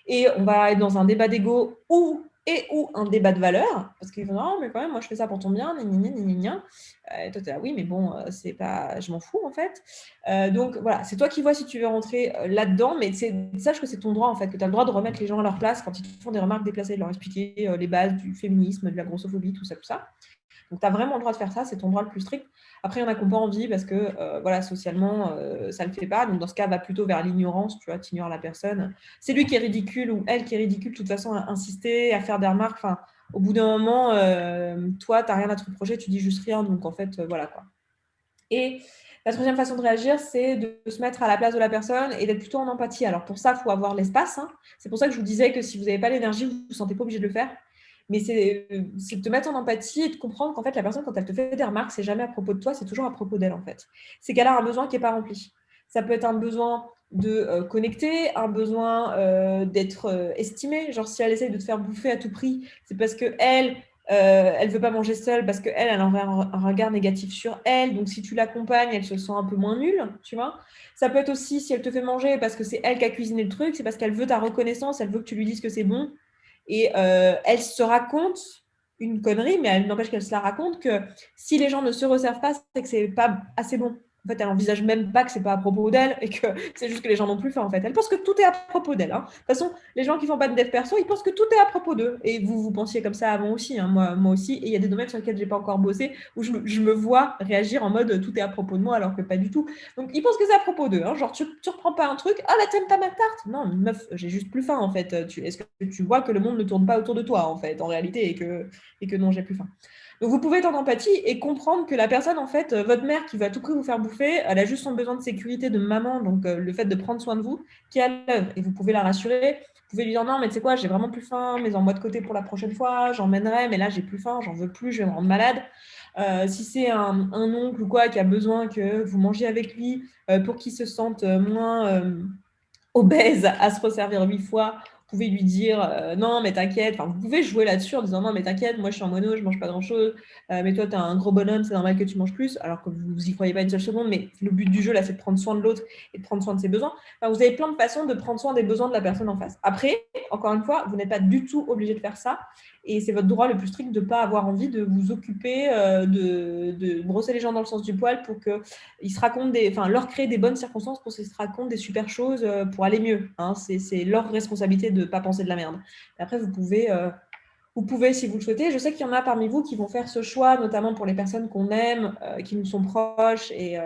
Et on va être dans un débat d'ego ou un débat de valeur, parce qu'ils vont dire, oh, mais quand même, moi, je fais ça pour ton bien, ni, ni, ni, ni, ni. Et toi, tu es là, oui, mais bon, c'est pas... je m'en fous, en fait. Donc, voilà, c'est toi qui vois si tu veux rentrer là-dedans, mais sache que c'est ton droit, en fait, que tu as le droit de remettre les gens à leur place quand ils te font des remarques déplacées, de leur expliquer les bases du féminisme, de la grossophobie, tout ça, tout ça. Donc, tu as vraiment le droit de faire ça, c'est ton droit le plus strict. Après, il y en a qui n'ont pas envie parce que, voilà, socialement, ça ne le fait pas. Donc, dans ce cas, va plutôt vers l'ignorance, tu vois, tu ignores la personne. C'est lui qui est ridicule ou elle qui est ridicule, de toute façon, à insister, à faire des remarques. Enfin, au bout d'un moment, toi, tu n'as rien à te reprocher, tu dis juste rien. Donc, en fait, voilà, quoi. Et la troisième façon de réagir, c'est de se mettre à la place de la personne et d'être plutôt en empathie. Alors, pour ça, il faut avoir l'espace. Hein. C'est pour ça que je vous disais que si vous n'avez pas l'énergie, vous ne vous sentez pas obligé de le faire. Mais c'est de te mettre en empathie et de comprendre qu'en fait, la personne, quand elle te fait des remarques, c'est jamais à propos de toi, c'est toujours à propos d'elle, en fait. C'est qu'elle a un besoin qui n'est pas rempli. Ça peut être un besoin de connecter, un besoin d'être estimée. Genre, si elle essaye de te faire bouffer à tout prix, c'est parce qu'elle elle veut pas manger seule parce qu'elle a un regard négatif sur elle. Donc, si tu l'accompagnes, elle se sent un peu moins nulle, tu vois. Ça peut être aussi, si elle te fait manger parce que c'est elle qui a cuisiné le truc, c'est parce qu'elle veut ta reconnaissance, elle veut que tu lui dises que c'est bon. Et elle se raconte une connerie, mais elle n'empêche qu'elle se la raconte que si les gens ne se resservent pas, c'est que c'est pas assez bon. En fait, elle envisage même pas que c'est pas à propos d'elle et que c'est juste que les gens n'ont plus faim, en fait. Elle pense que tout est à propos d'elle. Hein. De toute façon, les gens qui font pas de dev perso, ils pensent que tout est à propos d'eux. Et vous pensiez comme ça avant aussi, hein, moi aussi. Et il y a des domaines sur lesquels j'ai pas encore bossé où je me vois réagir en mode tout est à propos de moi alors que pas du tout. Donc, ils pensent que c'est à propos d'eux. Hein. Genre, tu reprends pas un truc, ah là, t'aimes pas ma tarte? Non, meuf, j'ai juste plus faim, en fait. Est-ce que tu vois que le monde ne tourne pas autour de toi, en fait, en réalité, et que non, j'ai plus faim. Donc, vous pouvez être en empathie et comprendre que la personne, en fait, votre mère qui va à tout prix vous faire bouffer, elle a juste son besoin de sécurité de maman, donc le fait de prendre soin de vous, qui est à l'œuvre. Et vous pouvez la rassurer. Vous pouvez lui dire non, mais tu sais quoi, j'ai vraiment plus faim, mais en moi de côté pour la prochaine fois, j'emmènerai, mais là, j'ai plus faim, j'en veux plus, je vais me rendre malade. Si c'est un oncle ou quoi qui a besoin que vous mangiez avec lui pour qu'il se sente moins obèse à se resservir 8 fois, vous pouvez lui dire non, mais t'inquiète. Enfin, vous pouvez jouer là-dessus en disant non, mais t'inquiète, moi je suis en mono, je mange pas grand-chose. Mais toi, tu as un gros bonhomme, c'est normal que tu manges plus. Alors que vous y croyez pas une seule seconde, mais le but du jeu là, c'est de prendre soin de l'autre et de prendre soin de ses besoins. Enfin, vous avez plein de façons de prendre soin des besoins de la personne en face. Après, encore une fois, vous n'êtes pas du tout obligé de faire ça. Et c'est votre droit le plus strict de ne pas avoir envie de vous occuper, de brosser les gens dans le sens du poil pour qu'ils se racontent leur créer des bonnes circonstances pour qu'ils se racontent des super choses pour aller mieux. Hein. C'est leur responsabilité de ne pas penser de la merde. Et après, vous pouvez, si vous le souhaitez. Je sais qu'il y en a parmi vous qui vont faire ce choix, notamment pour les personnes qu'on aime, qui nous sont proches et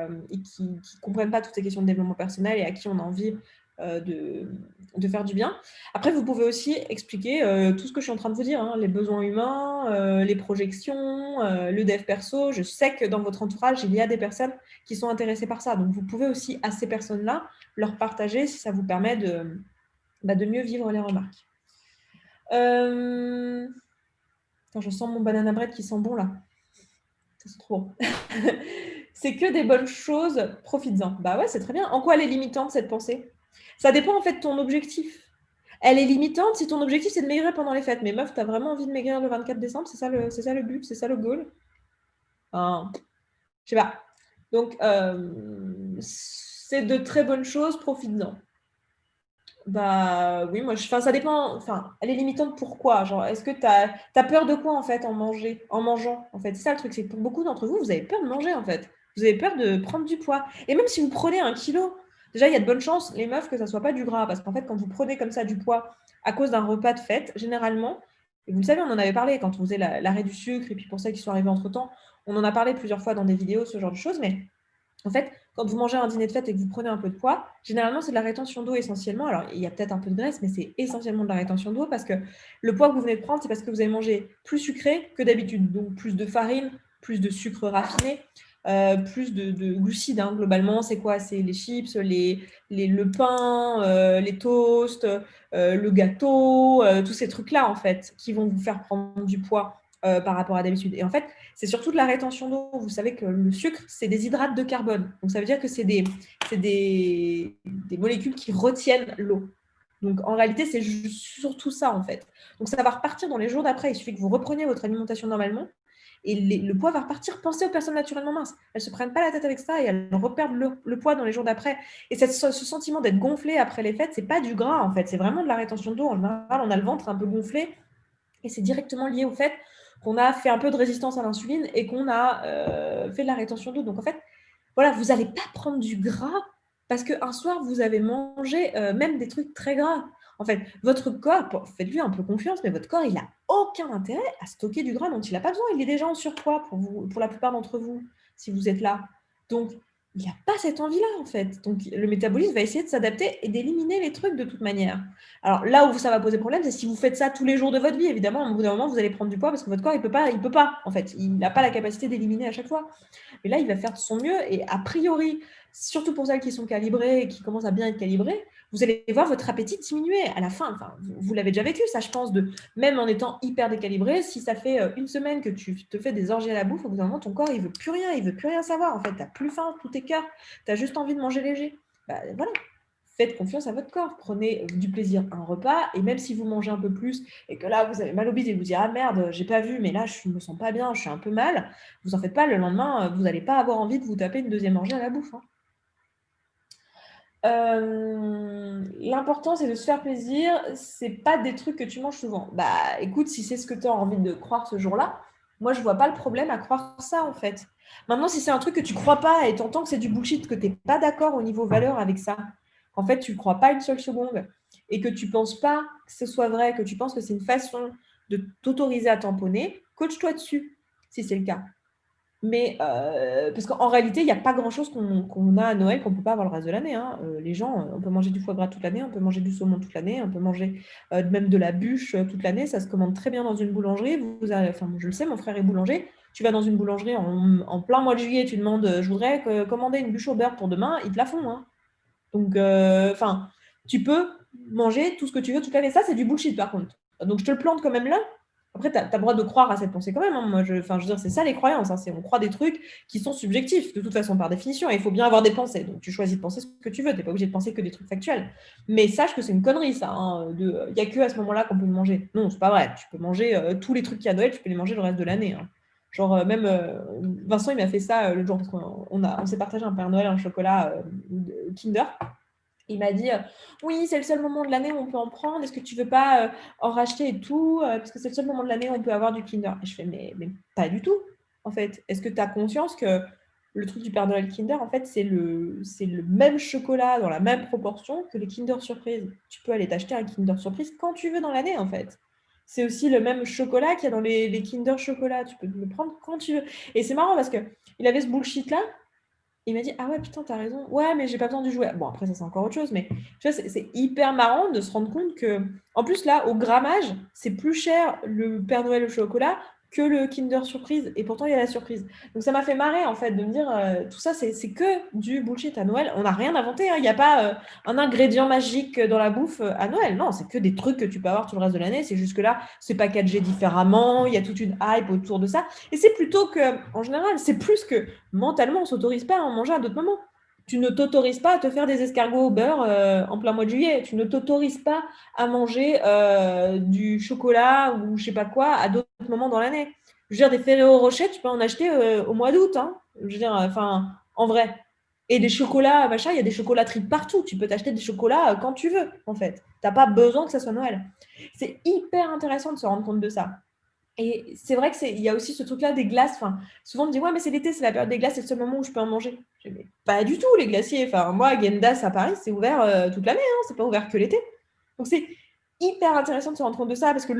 qui ne comprennent pas toutes ces questions de développement personnel et à qui on a envie de faire du bien. Après, vous pouvez aussi expliquer tout ce que je suis en train de vous dire, hein, les besoins humains, les projections, le dev perso. Je sais que dans votre entourage, il y a des personnes qui sont intéressées par ça. Donc, vous pouvez aussi, à ces personnes-là, leur partager si ça vous permet de mieux vivre les remarques. Attends, je sens mon banana bread qui sent bon là. Ça sent trop bon. C'est que des bonnes choses, profites-en. Bah ouais, c'est très bien. En quoi elle est limitante cette pensée? Ça dépend en fait de ton objectif. Elle est limitante si ton objectif c'est de maigrir pendant les fêtes. Mais meuf, t'as vraiment envie de maigrir le 24 décembre? C'est ça le but? C'est ça le goal? Enfin, je sais pas. Donc, c'est de très bonnes choses, profites-en. Bah oui, moi, ça dépend. Enfin, elle est limitante pourquoi? Genre, est-ce que tu as peur de quoi en fait en mangeant en fait? C'est ça le truc, c'est que pour beaucoup d'entre vous, vous avez peur de manger en fait. Vous avez peur de prendre du poids. Et même si vous prenez 1 kilo, déjà, il y a de bonnes chances, les meufs, que ça soit pas du gras. Parce qu'en fait, quand vous prenez comme ça du poids à cause d'un repas de fête, généralement, et vous le savez, on en avait parlé quand on faisait l'arrêt du sucre, et puis pour celles qui sont arrivées entre-temps, on en a parlé plusieurs fois dans des vidéos, ce genre de choses, mais en fait, quand vous mangez un dîner de fête et que vous prenez un peu de poids, généralement, c'est de la rétention d'eau essentiellement. Alors, il y a peut-être un peu de graisse, mais c'est essentiellement de la rétention d'eau parce que le poids que vous venez de prendre, c'est parce que vous avez mangé plus sucré que d'habitude. Donc, plus de farine, plus de sucre raffiné, plus de glucides. Hein. Globalement, c'est quoi? C'est les chips, le pain, les toasts, le gâteau, tous ces trucs-là, en fait, qui vont vous faire prendre du poids par rapport à d'habitude. Et en fait, c'est surtout de la rétention d'eau. Vous savez que le sucre, c'est des hydrates de carbone. Donc, ça veut dire que c'est des molécules qui retiennent l'eau. Donc, en réalité, c'est surtout ça, en fait. Donc, ça va repartir dans les jours d'après. Il suffit que vous repreniez votre alimentation normalement et le poids va repartir. Pensez aux personnes naturellement minces. Elles ne se prennent pas la tête avec ça et elles reperdent le poids dans les jours d'après. Et ce sentiment d'être gonflé après les fêtes, ce n'est pas du gras, en fait. C'est vraiment de la rétention d'eau. En général, on a le ventre un peu gonflé et c'est directement lié au fait qu'on a fait un peu de résistance à l'insuline et qu'on a fait de la rétention d'eau. Donc, en fait, voilà, vous n'allez pas prendre du gras parce qu'un soir, vous avez mangé même des trucs très gras. En fait, votre corps, faites-lui un peu confiance, mais votre corps, il n'a aucun intérêt à stocker du gras dont il n'a pas besoin. Il est déjà en surpoids pour la plupart d'entre vous, si vous êtes là. Donc, il n'y a pas cette envie-là, en fait. Donc, le métabolisme va essayer de s'adapter et d'éliminer les trucs de toute manière. Alors, là où ça va poser problème, c'est si vous faites ça tous les jours de votre vie, évidemment, au bout d'un moment, vous allez prendre du poids parce que votre corps, il peut pas, en fait. Il n'a pas la capacité d'éliminer à chaque fois. Mais là, il va faire de son mieux et a priori, surtout pour celles qui sont calibrées et qui commencent à bien être calibrées, vous allez voir votre appétit diminuer à la fin. Enfin, vous l'avez déjà vécu, ça, je pense, même en étant hyper décalibré, si ça fait une semaine que tu te fais des orgies à la bouffe, au bout d'un moment, ton corps, il veut plus rien savoir. En fait, tu n'as plus faim, tout est cœur, tu as juste envie de manger léger. Bah, voilà. Faites confiance à votre corps, prenez du plaisir à un repas, et même si vous mangez un peu plus, et que là, vous avez mal au bide et vous dites « Ah merde, j'ai pas vu, mais là, je me sens pas bien, je suis un peu mal », vous en faites pas, le lendemain, vous n'allez pas avoir envie de vous taper une deuxième orgie à la bouffe. Hein. L'important, c'est de se faire plaisir, c'est pas des trucs que tu manges souvent. Bah écoute, si c'est ce que tu as envie de croire ce jour-là, moi, je vois pas le problème à croire ça, en fait. Maintenant, si c'est un truc que tu crois pas et t'entends que c'est du bullshit, que t'es pas d'accord au niveau valeur avec ça, qu'en fait, tu crois pas une seule seconde et que tu penses pas que ce soit vrai, que tu penses que c'est une façon de t'autoriser à tamponner, coach-toi dessus, si c'est le cas. Mais parce qu'en réalité, il n'y a pas grand-chose qu'on a à Noël qu'on ne peut pas avoir le reste de l'année. Hein. Les gens, on peut manger du foie gras toute l'année, on peut manger du saumon toute l'année, on peut manger même de la bûche toute l'année. Ça se commande très bien dans une boulangerie. Enfin, je le sais, mon frère est boulanger. Tu vas dans une boulangerie en plein mois de juillet, tu demandes je voudrais commander une bûche au beurre pour demain, ils te la font. Hein. Donc, enfin, tu peux manger tout ce que tu veux toute l'année. Ça, c'est du bullshit par contre. Donc, je te le plante quand même là. Après, tu as le droit de croire à cette pensée quand même. Hein. Moi, je veux dire, c'est ça les croyances. Hein. On croit des trucs qui sont subjectifs, de toute façon, par définition. Et il faut bien avoir des pensées. Donc, tu choisis de penser ce que tu veux. Tu n'es pas obligé de penser que des trucs factuels. Mais sache que c'est une connerie, ça. Il n'y a que à ce moment-là qu'on peut le manger. Non, c'est pas vrai. Tu peux manger tous les trucs qu'il y a à Noël, tu peux les manger le reste de l'année. Hein. Genre, même Vincent, il m'a fait ça le jour, parce qu'on s'est partagé un Père Noël, un chocolat Kinder. Il m'a dit oui, c'est le seul moment de l'année où on peut en prendre. Est-ce que tu veux pas en racheter et tout parce que c'est le seul moment de l'année où on peut avoir du Kinder. Et je fais mais pas du tout, en fait. Est-ce que tu as conscience que le truc du Père Noël Kinder, en fait, c'est le même chocolat dans la même proportion que les Kinder Surprise. Tu peux aller t'acheter un Kinder Surprise quand tu veux dans l'année, en fait. C'est aussi le même chocolat qu'il y a dans les Kinder Chocolat. Tu peux le prendre quand tu veux. Et c'est marrant parce qu'il avait ce bullshit-là. Il m'a dit ah ouais putain t'as raison, ouais mais j'ai pas besoin du jouet. Bon après ça c'est encore autre chose, mais tu vois c'est hyper marrant de se rendre compte que en plus là au grammage c'est plus cher le Père Noël au chocolat que le Kinder Surprise et pourtant il y a la surprise. Donc ça m'a fait marrer en fait de me dire tout ça c'est que du bullshit à Noël. On n'a rien inventé, hein. Il n'y a pas un ingrédient magique dans la bouffe à Noël. Non, c'est que des trucs que tu peux avoir tout le reste de l'année. C'est juste que là c'est packagé différemment, il y a toute une hype autour de ça. Et c'est plutôt que en général c'est plus que mentalement, on ne s'autorise pas à en manger à d'autres moments. Tu ne t'autorises pas à te faire des escargots au beurre en plein mois de juillet. Tu ne t'autorises pas à manger du chocolat ou je sais pas quoi à d'autres moments dans l'année. Je veux dire, des Ferrero Rocher, tu peux en acheter au mois d'août. Hein. Je veux dire, enfin, en vrai. Et des chocolats, machin, il y a des chocolateries partout. Tu peux t'acheter des chocolats quand tu veux, en fait. Tu n'as pas besoin que ça soit Noël. C'est hyper intéressant de se rendre compte de ça. Et c'est vrai qu'il y a aussi ce truc-là des glaces. Enfin, souvent on me dit, ouais, mais c'est l'été, c'est la période des glaces, c'est le seul moment où je peux en manger. Je dis, mais pas du tout, les glaciers. Enfin, moi, à Gendas à Paris, c'est ouvert toute l'année, hein, c'est pas ouvert que l'été. Donc c'est hyper intéressant de se rendre compte de ça parce que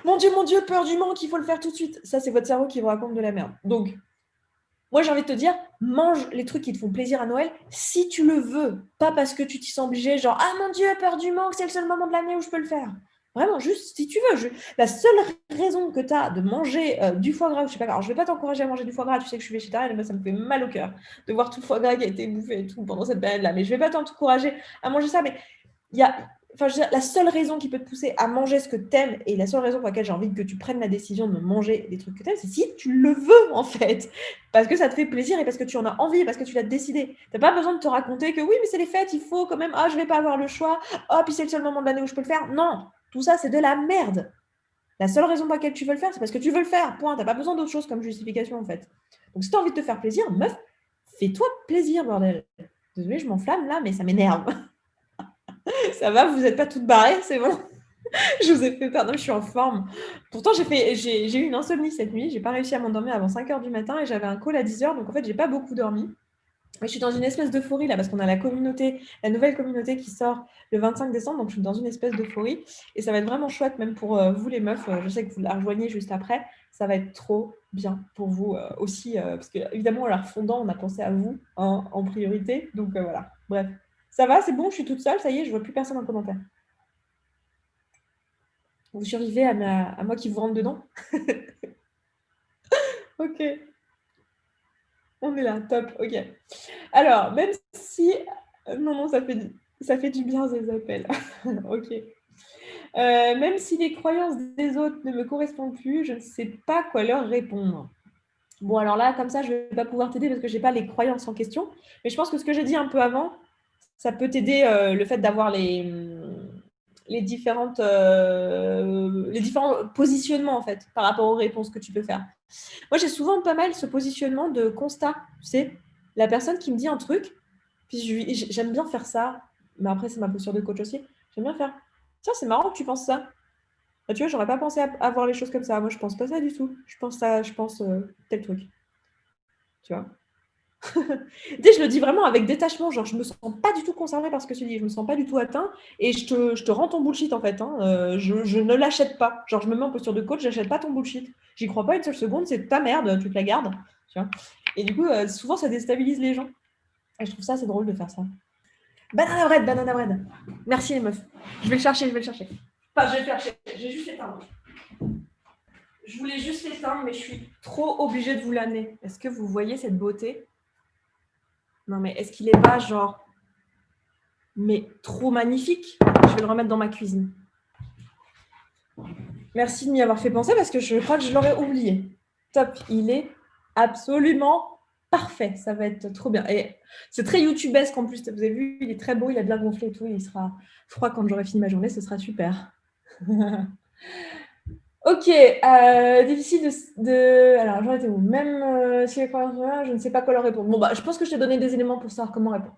mon Dieu, peur du manque, il faut le faire tout de suite. Ça, c'est votre cerveau qui vous raconte de la merde. Donc, moi, j'ai envie de te dire, mange les trucs qui te font plaisir à Noël si tu le veux. Pas parce que tu t'y sens obligé, genre, ah mon Dieu, peur du manque, c'est le seul moment de l'année où je peux le faire. Vraiment, juste si tu veux. La seule raison que tu as de manger du foie gras, je sais pas, alors je vais pas t'encourager à manger du foie gras, tu sais que je suis végétarienne, mais ça me fait mal au cœur de voir tout le foie gras qui a été bouffé et tout pendant cette période-là. Mais je vais pas t'encourager à manger ça, mais il y a, enfin, je veux dire, la seule raison qui peut te pousser à manger ce que tu aimes et la seule raison pour laquelle j'ai envie que tu prennes la décision de manger les trucs que tu aimes, c'est si tu le veux en fait. Parce que ça te fait plaisir et parce que tu en as envie, parce que tu l'as décidé. Tu n'as pas besoin de te raconter que oui, mais c'est les fêtes, il faut quand même, ah, je vais pas avoir le choix, oh, puis c'est le seul moment de l'année où je peux le faire. Non, tout ça, c'est de la merde. La seule raison pour laquelle tu veux le faire, c'est parce que tu veux le faire. Point. Tu n'as pas besoin d'autre chose comme justification en fait. Donc si tu as envie de te faire plaisir, meuf, fais-toi plaisir, bordel. Désolée, je m'enflamme là, mais ça m'énerve. Ça va, vous n'êtes pas toutes barrées, c'est bon. Je vous ai fait perdre, je suis en forme. Pourtant, j'ai eu une insomnie cette nuit. J'ai pas réussi à m'endormir avant 5 h du matin et j'avais un call à 10 h. Donc, en fait, j'ai pas beaucoup dormi. Mais je suis dans une espèce d'euphorie là parce qu'on a la nouvelle communauté qui sort le 25 décembre. Donc, je suis dans une espèce d'euphorie. Et ça va être vraiment chouette, même pour vous les meufs. Je sais que vous la rejoignez juste après. Ça va être trop bien pour vous aussi. Parce que, évidemment, à la refondant, on a pensé à vous en priorité. Donc, voilà. Bref. Ça va, c'est bon, je suis toute seule. Ça y est, je vois plus personne en commentaire. Vous survivez à moi qui vous rentre dedans. Ok. On est là, top, ok. Alors, même si... Non, ça fait du bien ces appels. Ok. Même si les croyances des autres ne me correspondent plus, je ne sais pas quoi leur répondre. Bon, alors là, comme ça, je ne vais pas pouvoir t'aider parce que je n'ai pas les croyances en question. Mais je pense que ce que j'ai dit un peu avant, ça peut t'aider le fait d'avoir les différents positionnements en fait par rapport aux réponses que tu peux faire. Moi, j'ai souvent pas mal ce positionnement de constat. Tu sais, la personne qui me dit un truc, puis j'aime bien faire ça, mais après, c'est ma posture de coach aussi. J'aime bien faire, tiens, c'est marrant que tu penses ça. Bah, tu vois, j'aurais pas pensé à voir les choses comme ça. Moi, je pense pas ça du tout. Je pense tel truc. Tu vois. Dès je le dis vraiment avec détachement, genre je me sens pas du tout concernée par ce que tu dis, je me sens pas du tout atteint et je te rends ton bullshit en fait. Hein. Je ne l'achète pas. Genre je me mets en posture de coach, j'achète pas ton bullshit. J'y crois pas une seule seconde, c'est ta merde, tu te la gardes. Tu vois. Et du coup, souvent ça déstabilise les gens. Et je trouve ça assez drôle de faire ça. Banana bread, banana bread. Merci les meufs. Je vais le chercher. Enfin, je vais le chercher. J'ai juste éteindre. Je voulais juste l'éteindre, mais je suis trop obligée de vous l'amener. Est-ce que vous voyez cette beauté? Non, mais est-ce qu'il est pas genre, mais trop magnifique? Je vais le remettre dans ma cuisine. Merci de m'y avoir fait penser parce que je crois que je l'aurais oublié. Top, il est absolument parfait. Ça va être trop bien. Et c'est très youtubesque en plus. Vous avez vu, il est très beau, il a bien gonflé et tout. Il sera froid quand j'aurai fini ma journée. Ce sera super. Ok, difficile de... Alors, j'en étais où? Même si les croyances, je ne sais pas quoi leur répondre. Bon, bah, je pense que je t'ai donné des éléments pour savoir comment répondre.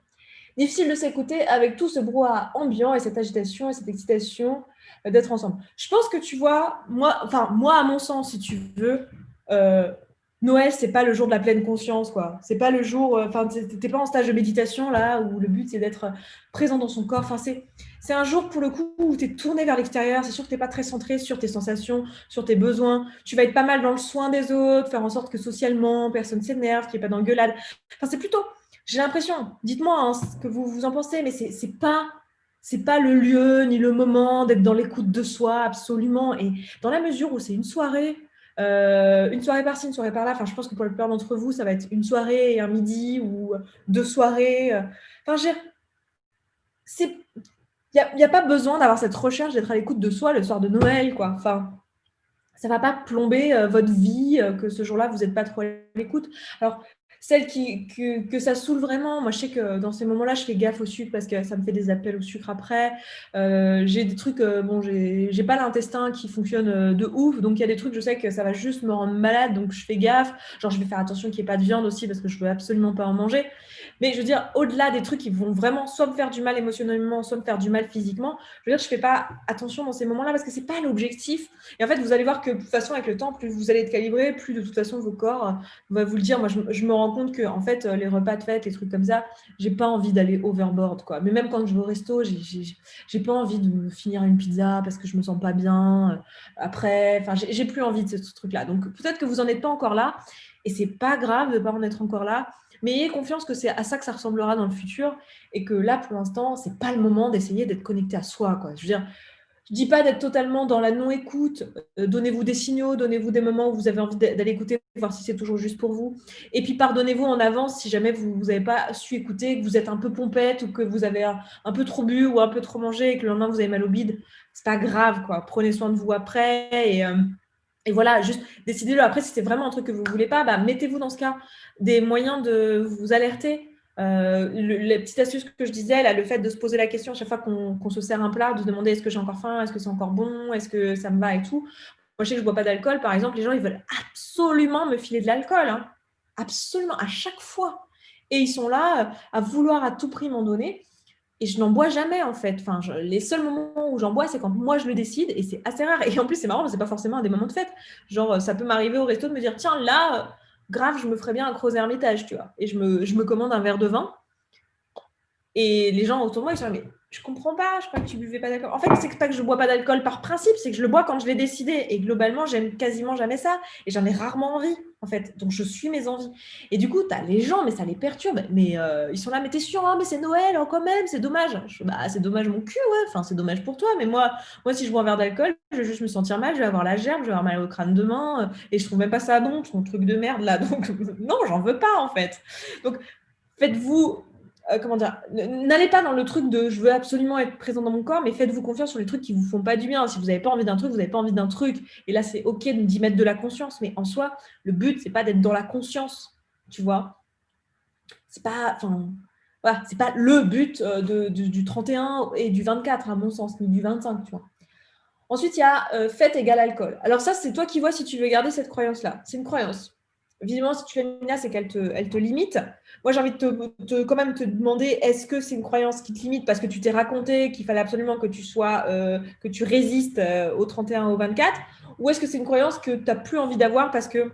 Difficile de s'écouter avec tout ce brouhaha ambiant et cette agitation et cette excitation d'être ensemble. Je pense que tu vois, moi, à mon sens, si tu veux, Noël, c'est pas le jour de la pleine conscience, quoi. C'est pas le jour, t'es pas en stage de méditation là où le but c'est d'être présent dans son corps. Enfin, c'est un jour pour le coup où tu es tourné vers l'extérieur. C'est sûr que tu n'es pas très centré sur tes sensations, sur tes besoins. Tu vas être pas mal dans le soin des autres, faire en sorte que socialement, personne ne s'énerve, qu'il n'y ait pas d'engueulade. Enfin, c'est plutôt, j'ai l'impression, dites-moi hein, ce que vous en pensez, mais c'est pas le lieu ni le moment d'être dans l'écoute de soi, absolument. Et dans la mesure où c'est une soirée par-ci, une soirée par-là, enfin, je pense que pour la plupart d'entre vous, ça va être une soirée et un midi ou 2 soirées. Enfin, il n'y a pas besoin d'avoir cette recherche d'être à l'écoute de soi le soir de Noël, quoi. Enfin, ça ne va pas plomber votre vie, que ce jour-là, vous n'êtes pas trop à l'écoute. Alors, celle que ça saoule vraiment. Moi, je sais que dans ces moments-là, je fais gaffe au sucre parce que ça me fait des appels au sucre après. J'ai des trucs, bon, j'ai pas l'intestin qui fonctionne de ouf, donc il y a des trucs, je sais que ça va juste me rendre malade, donc je fais gaffe. Genre, je vais faire attention qu'il n'y ait pas de viande aussi parce que je veux absolument pas en manger. Mais je veux dire, au-delà des trucs qui vont vraiment soit me faire du mal émotionnellement, soit me faire du mal physiquement, je veux dire, je fais pas attention dans ces moments-là parce que c'est pas l'objectif. Et en fait, vous allez voir que de toute façon, avec le temps, plus vous allez être calibré, plus de toute façon, vos corps va vous le dire. Moi, je me rends compte que en fait, les repas de fête, les trucs comme ça, j'ai pas envie d'aller overboard, quoi. Mais même quand je vais au resto, j'ai pas envie de finir une pizza parce que je me sens pas bien après. Enfin, j'ai plus envie de ce truc-là. Donc peut-être que vous en êtes pas encore là, et c'est pas grave de pas en être encore là. Mais ayez confiance que c'est à ça que ça ressemblera dans le futur, et que là, pour l'instant, c'est pas le moment d'essayer d'être connecté à soi, quoi. Je veux dire, je dis pas d'être totalement dans la non-écoute. Donnez-vous des signaux, donnez-vous des moments où vous avez envie d'aller écouter, voir si c'est toujours juste pour vous. Et puis pardonnez-vous en avance si jamais vous n'avez pas su écouter, que vous êtes un peu pompette ou que vous avez un peu trop bu ou un peu trop mangé et que le lendemain vous avez mal au bide. C'est pas grave, quoi. Prenez soin de vous après, et voilà, juste décidez-le. Après, si c'est vraiment un truc que vous ne voulez pas, bah, mettez-vous dans ce cas des moyens de vous alerter. La petite astuce que je disais, là, le fait de se poser la question à chaque fois qu'on se sert un plat, de se demander est-ce que j'ai encore faim, est-ce que c'est encore bon, est-ce que ça me va et tout. Moi, je sais que je ne bois pas d'alcool, par exemple, les gens, ils veulent absolument me filer de l'alcool, hein. Absolument, à chaque fois. Et ils sont là à vouloir à tout prix m'en donner. Et je n'en bois jamais, en fait. Enfin, les seuls moments où j'en bois, c'est quand moi je le décide, et c'est assez rare. Et en plus, c'est marrant, parce que c'est pas forcément à des moments de fête. Genre, ça peut m'arriver au resto de me dire, tiens, là, grave, je me ferais bien un Crozet Hermitage, tu vois. Et je me commande un verre de vin. Et les gens autour de moi, ils sont là, mais je comprends pas, je crois que tu buvais pas d'alcool. En fait, c'est pas que je bois pas d'alcool par principe, c'est que je le bois quand je l'ai décidé. Et globalement, j'aime quasiment jamais ça. Et j'en ai rarement envie, en fait. Donc, je suis mes envies. Et du coup, tu as les gens, mais ça les perturbe. Mais ils sont là, mais t'es sûr, hein, mais c'est Noël, hein, quand même, c'est dommage. Je fais, bah, c'est dommage mon cul, ouais. Enfin, c'est dommage pour toi. Mais moi, si je bois un verre d'alcool, je vais juste me sentir mal, je vais avoir la gerbe, je vais avoir mal au crâne demain. Et je trouve même pas ça bon, ton truc de merde, là. Donc, non, j'en veux pas, en fait. Donc, faites-vous comment dire, n'allez pas dans le truc de je veux absolument être présent dans mon corps, mais faites-vous confiance sur les trucs qui vous font pas du bien. Si vous n'avez pas envie d'un truc, vous n'avez pas envie d'un truc. Et là, c'est OK d'y mettre de la conscience. Mais en soi, le but, c'est pas d'être dans la conscience. Tu vois? C'est pas, enfin, voilà, c'est pas le but du 31 et du 24, à mon sens, ni du 25, tu vois. Ensuite, il y a fête égale alcool. Alors ça, c'est toi qui vois si tu veux garder cette croyance-là. C'est une croyance. Évidemment, si tu fais Mina, c'est qu'elle te limite. Moi, j'ai envie de quand même te demander, est-ce que c'est une croyance qui te limite parce que tu t'es raconté qu'il fallait absolument que que tu résistes au 31, au 24, ou est-ce que c'est une croyance que tu n'as plus envie d'avoir parce que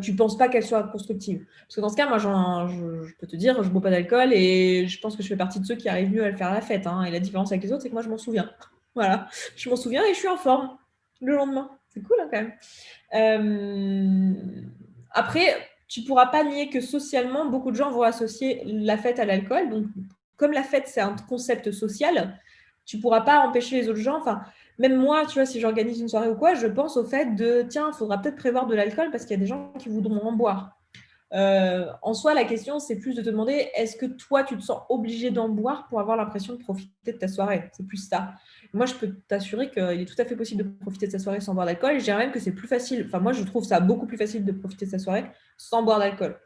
tu ne penses pas qu'elle soit constructive? Parce que dans ce cas, moi, je peux te dire, je ne bois pas d'alcool et je pense que je fais partie de ceux qui arrivent mieux à le faire à la fête, hein. Et la différence avec les autres, c'est que moi, je m'en souviens. Voilà, je m'en souviens et je suis en forme le lendemain. C'est cool, hein, quand même. Après, tu ne pourras pas nier que socialement, beaucoup de gens vont associer la fête à l'alcool. Donc, comme la fête, c'est un concept social, tu ne pourras pas empêcher les autres gens. Enfin, même moi, tu vois, si j'organise une soirée ou quoi, je pense au fait de, tiens, il faudra peut-être prévoir de l'alcool parce qu'il y a des gens qui voudront en boire. En soi, la question, c'est plus de te demander, est-ce que toi, tu te sens obligé d'en boire pour avoir l'impression de profiter de ta soirée? C'est plus ça. Moi, je peux t'assurer qu'il est tout à fait possible de profiter de sa soirée sans boire d'alcool. Je dirais même que c'est plus facile. Enfin, moi, je trouve ça beaucoup plus facile de profiter de sa soirée sans boire d'alcool.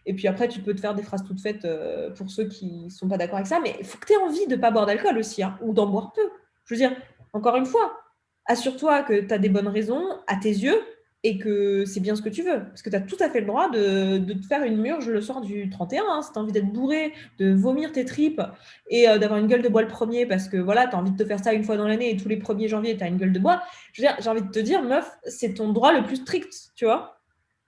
Et puis après, tu peux te faire des phrases toutes faites pour ceux qui ne sont pas d'accord avec ça. Mais il faut que tu aies envie de ne pas boire d'alcool aussi, hein, ou d'en boire peu. Je veux dire, encore une fois, assure-toi que tu as des bonnes raisons à tes yeux et que c'est bien ce que tu veux. Parce que tu as tout à fait le droit de te faire une murge le soir du 31, hein, si tu as envie d'être bourré, de vomir tes tripes et d'avoir une gueule de bois le premier parce que voilà, tu as envie de te faire ça une fois dans l'année et tous les 1er janvier, tu as une gueule de bois. Je veux dire, j'ai envie de te dire, meuf, c'est ton droit le plus strict, tu vois.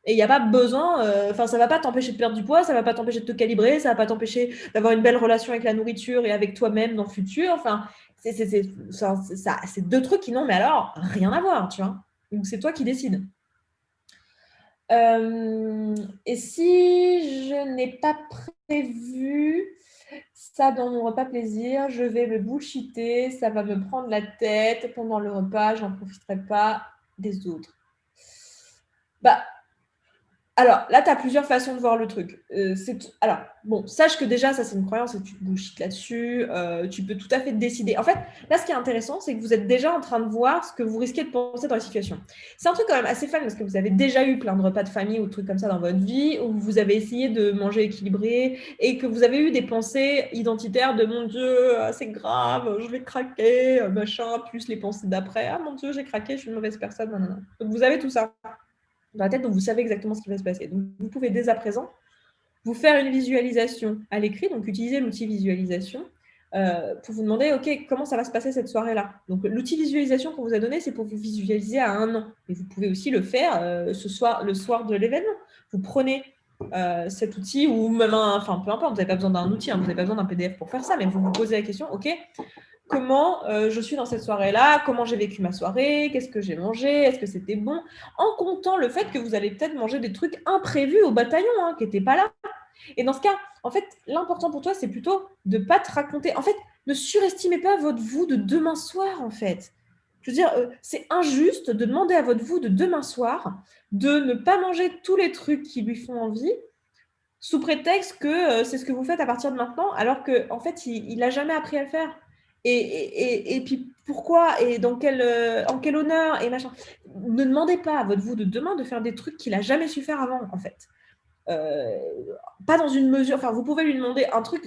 Et il n'y a pas besoin, enfin, ça ne va pas t'empêcher de perdre du poids, ça ne va pas t'empêcher de te calibrer, ça ne va pas t'empêcher d'avoir une belle relation avec la nourriture et avec toi-même dans le futur. Enfin, c'est deux trucs qui n'ont, mais alors, rien à voir, tu vois. Donc, c'est toi qui décides. Et si je n'ai pas prévu ça dans mon repas plaisir, je vais me bullshiter, ça va me prendre la tête pendant le repas, j'en profiterai pas des autres. Bah, Alors, là, tu as plusieurs façons de voir le truc. Alors, bon, sache que déjà, ça, c'est une croyance et tu te bullshit là-dessus. Tu peux tout à fait te décider. En fait, là, ce qui est intéressant, c'est que vous êtes déjà en train de voir ce que vous risquez de penser dans la situation. C'est un truc quand même assez fun parce que vous avez déjà eu plein de repas de famille ou de trucs comme ça dans votre vie où vous avez essayé de manger équilibré et que vous avez eu des pensées identitaires de mon Dieu, c'est grave, je vais craquer, machin, plus les pensées d'après, ah mon Dieu, j'ai craqué, je suis une mauvaise personne, non, non, non. Donc, vous avez tout ça dans la tête, donc vous savez exactement ce qui va se passer. Donc, vous pouvez dès à présent vous faire une visualisation à l'écrit, donc utiliser l'outil visualisation pour vous demander, OK, comment ça va se passer cette soirée-là. Donc, l'outil visualisation qu'on vous a donné, c'est pour vous visualiser à 1 an. Et vous pouvez aussi le faire le soir de l'événement. Vous prenez cet outil ou même enfin, peu importe, vous n'avez pas besoin d'un outil, vous n'avez pas besoin d'un PDF pour faire ça, mais vous vous posez la question, OK, comment je suis dans cette soirée-là, comment j'ai vécu ma soirée, qu'est-ce que j'ai mangé, est-ce que c'était bon, en comptant le fait que vous allez peut-être manger des trucs imprévus au bataillon, qui n'étaient pas là. Et dans ce cas, en fait, l'important pour toi, c'est plutôt de ne pas te raconter. En fait, ne surestimez pas votre vous de demain soir, en fait. Je veux dire, c'est injuste de demander à votre vous de demain soir de ne pas manger tous les trucs qui lui font envie, sous prétexte que c'est ce que vous faites à partir de maintenant, alors qu'en en fait, il n'a jamais appris à le faire. Et puis pourquoi et en quel honneur et machin. Ne demandez pas à votre vous de demain de faire des trucs qu'il n'a jamais su faire avant, en fait. Pas dans une mesure, enfin, vous pouvez lui demander un truc,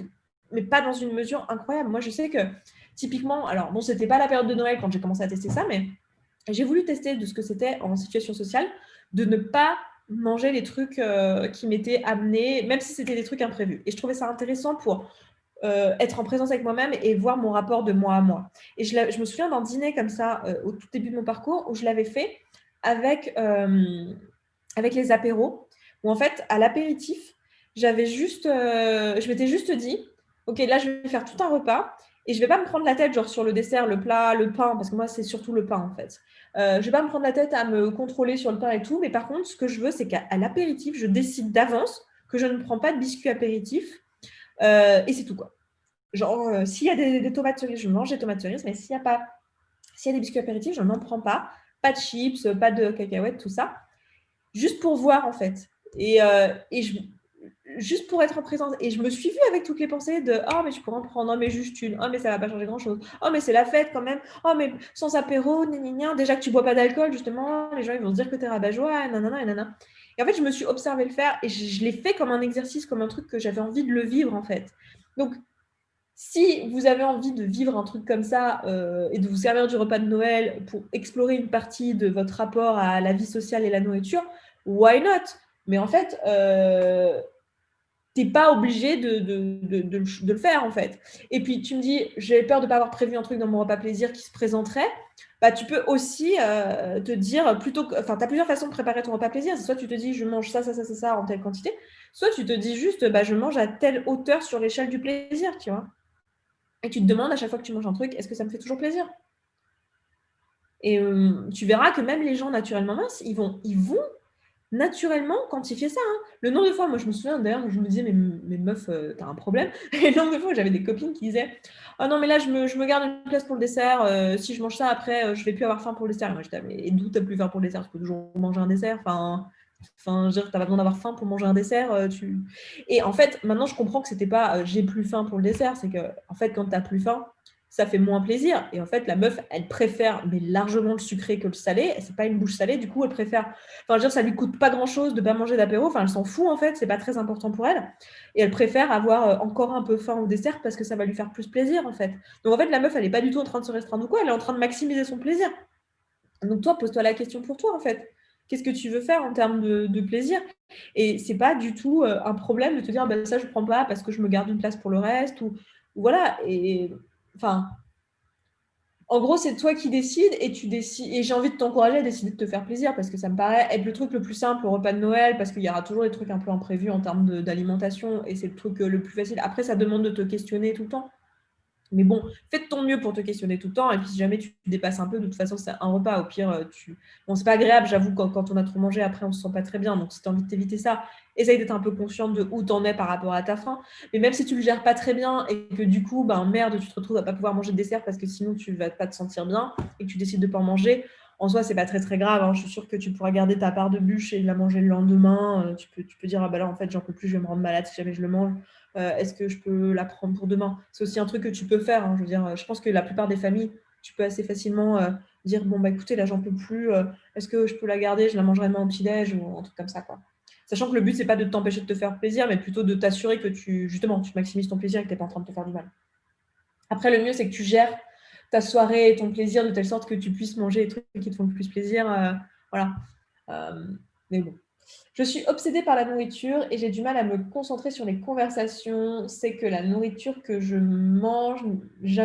mais pas dans une mesure incroyable. Moi, je sais que typiquement, alors bon, c'était pas la période de Noël quand j'ai commencé à tester ça, mais j'ai voulu tester de ce que c'était en situation sociale, de ne pas manger les trucs qui m'étaient amenés, même si c'était des trucs imprévus. Et je trouvais ça intéressant pour être en présence avec moi-même et voir mon rapport de moi à moi. Et je me souviens d'un dîner comme ça au tout début de mon parcours où je l'avais fait avec les apéros, où en fait, à l'apéritif, je m'étais juste dit, OK, là, je vais faire tout un repas et je vais pas me prendre la tête genre sur le dessert, le plat, le pain, parce que moi, c'est surtout le pain en fait. Je vais pas me prendre la tête à me contrôler sur le pain et tout, mais par contre, ce que je veux, c'est qu'à l'apéritif, je décide d'avance que je ne prends pas de biscuit apéritif et c'est tout quoi. Genre, s'il y a des tomates cerises, je mange des tomates cerises, mais s'il y a des biscuits apéritifs, je n'en prends pas. Pas de chips, pas de cacahuètes, tout ça. Juste pour voir, en fait. Juste pour être en présence. Et je me suis vue avec toutes les pensées de « Oh, mais je pourrais en prendre. Oh, mais juste une. Oh, mais ça va pas changer grand-chose. Oh, mais c'est la fête quand même. Oh, mais sans apéro, gna. Déjà que tu bois pas d'alcool, justement, les gens ils vont se dire que t'es rabat-joie, nanana, et nanana. » Et en fait, je me suis observée le faire et je l'ai fait comme un exercice, comme un truc que j'avais envie de le vivre, en fait. Donc, si vous avez envie de vivre un truc comme ça et de vous servir du repas de Noël pour explorer une partie de votre rapport à la vie sociale et la nourriture, why not? Mais en fait, t'es pas obligé de le faire en fait. Et puis tu me dis, j'ai peur de pas avoir prévu un truc dans mon repas plaisir qui se présenterait. Bah, tu peux aussi te dire plutôt que, enfin, tu as plusieurs façons de préparer ton repas plaisir. Soit tu te dis, je mange ça en telle quantité. Soit tu te dis juste, bah, je mange à telle hauteur sur l'échelle du plaisir, tu vois. Et tu te demandes à chaque fois que tu manges un truc, est-ce que ça me fait toujours plaisir? Et tu verras que même les gens naturellement minces, ils vont naturellement quantifier ça. Le nombre de fois, moi je me souviens d'ailleurs, je me disais, mais meuf, t'as un problème. Et le nombre de fois où j'avais des copines qui disaient, oh non, mais là je me garde une place pour le dessert, si je mange ça après, je vais plus avoir faim pour le dessert. Et moi j'étais, mais d'où t'as plus faim pour le dessert? Tu peux toujours manger un dessert. Enfin, je veux dire, t'as pas besoin d'avoir faim pour manger un dessert. Et en fait, maintenant je comprends que c'était pas j'ai plus faim pour le dessert, c'est que en fait, quand t'as plus faim, ça fait moins plaisir. Et en fait, la meuf, elle préfère mais largement le sucré que le salé. C'est pas une bouche salée, du coup, elle préfère. Enfin, je veux dire, ça lui coûte pas grand-chose de pas manger d'apéro. Enfin, elle s'en fout en fait, c'est pas très important pour elle. Et elle préfère avoir encore un peu faim au dessert parce que ça va lui faire plus plaisir en fait. Donc en fait, la meuf, elle est pas du tout en train de se restreindre ou quoi, elle est en train de maximiser son plaisir. Donc toi, pose-toi la question pour toi en fait. Qu'est-ce que tu veux faire en termes de plaisir? Et c'est pas du tout un problème de te dire bah, ça je prends pas parce que je me garde une place pour le reste ou voilà. Et enfin, en gros, c'est toi qui décides et tu décides. Et j'ai envie de t'encourager à décider de te faire plaisir parce que ça me paraît être le truc le plus simple au repas de Noël parce qu'il y aura toujours des trucs un peu imprévus en termes d'alimentation et c'est le truc le plus facile. Après, ça demande de te questionner tout le temps. Mais bon, fais de ton mieux pour te questionner tout le temps. Et puis, si jamais tu dépasses un peu, de toute façon, c'est un repas. Au pire, bon, c'est pas agréable, j'avoue, quand on a trop mangé, après, on se sent pas très bien. Donc, si tu as envie de t'éviter ça, essaye d'être un peu consciente de où t'en es par rapport à ta faim. Mais même si tu le gères pas très bien et que du coup, ben merde, tu te retrouves à pas pouvoir manger de dessert parce que sinon, tu vas pas te sentir bien et que tu décides de pas en manger, En soi, c'est pas très très grave, hein. Je suis sûre que tu pourras garder ta part de bûche et la manger le lendemain. Tu peux dire, ah bah là, en fait, j'en peux plus, je vais me rendre malade si jamais je le mange. Est-ce que je peux la prendre pour demain? C'est aussi un truc que tu peux faire, hein. Je veux dire, je pense que la plupart des familles, tu peux assez facilement dire, bon, bah écoutez, là, j'en peux plus. Est-ce que je peux la garder? Je la mangerai demain au petit-déj ou un truc comme ça, quoi. Sachant que le but, c'est pas de t'empêcher de te faire plaisir, mais plutôt de t'assurer que justement, tu maximises ton plaisir et que t'es pas en train de te faire du mal. Après, le mieux, c'est que tu gères ta soirée et ton plaisir de telle sorte que tu puisses manger les trucs qui te font le plus plaisir. Voilà. Mais bon. Je suis obsédée par la nourriture et j'ai du mal à me concentrer sur les conversations. C'est que la nourriture que je mange,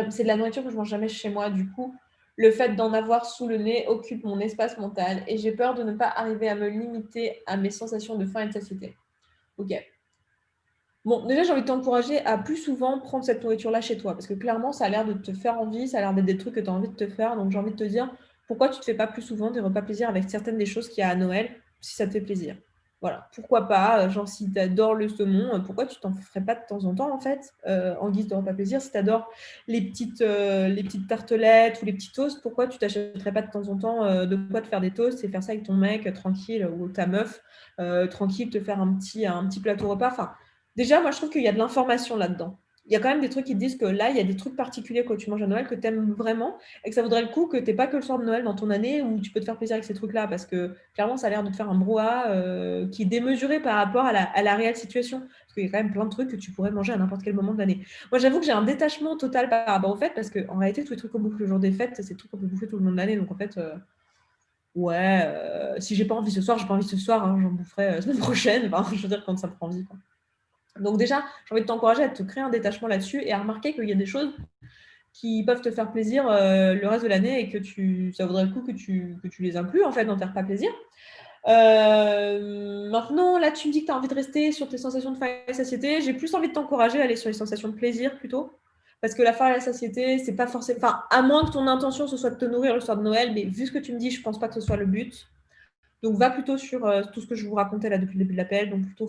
c'est de la nourriture que je mange jamais chez moi. Du coup, le fait d'en avoir sous le nez occupe mon espace mental et j'ai peur de ne pas arriver à me limiter à mes sensations de faim et de satiété. Ok. Bon, déjà, j'ai envie de t'encourager à plus souvent prendre cette nourriture-là chez toi, parce que clairement, ça a l'air de te faire envie, ça a l'air d'être des trucs que tu as envie de te faire. Donc, j'ai envie de te dire, pourquoi tu ne te fais pas plus souvent des repas plaisir avec certaines des choses qu'il y a à Noël, si ça te fait plaisir. Voilà, pourquoi pas, genre si tu adores le saumon, pourquoi tu t'en ferais pas de temps en temps, en fait, en guise de repas plaisir. Si tu adores les petites tartelettes ou les petits toasts, pourquoi tu t'achèterais pas de temps en temps de quoi te faire des toasts et faire ça avec ton mec tranquille ou ta meuf tranquille, te faire un petit plateau repas. Enfin, déjà, moi, je trouve qu'il y a de l'information là-dedans. Il y a quand même des trucs qui disent que là, il y a des trucs particuliers que tu manges à Noël que tu aimes vraiment et que ça vaudrait le coup que tu n'aies pas que le soir de Noël dans ton année où tu peux te faire plaisir avec ces trucs-là parce que clairement, ça a l'air de te faire un brouhaha qui est démesuré par rapport à la réelle situation. Parce qu'il y a quand même plein de trucs que tu pourrais manger à n'importe quel moment de l'année. Moi, j'avoue que j'ai un détachement total par rapport aux fêtes parce qu'en réalité, tous les trucs qu'on bouffe le jour des fêtes, c'est des trucs qu'on peut bouffer tout le long de l'année. Donc en fait, ouais, si j'ai pas envie ce soir, j'ai pas envie ce soir, hein, j'en boufferai la semaine prochaine. Enfin, je veux dire, quand ça me prend envie, quoi. Donc déjà, j'ai envie de t'encourager à te créer un détachement là-dessus et à remarquer qu'il y a des choses qui peuvent te faire plaisir le reste de l'année et que ça vaudrait le coup que tu les inclues en fait dans tes repas plaisir. Maintenant, là, tu me dis que tu as envie de rester sur tes sensations de faim et de satiété. J'ai plus envie de t'encourager à aller sur les sensations de plaisir plutôt. Parce que la faim et la satiété, c'est pas forcément. Enfin, à moins que ton intention ce soit de te nourrir le soir de Noël, mais vu ce que tu me dis, je pense pas que ce soit le but. Donc, va plutôt sur tout ce que je vous racontais là depuis le début de l'appel, donc plutôt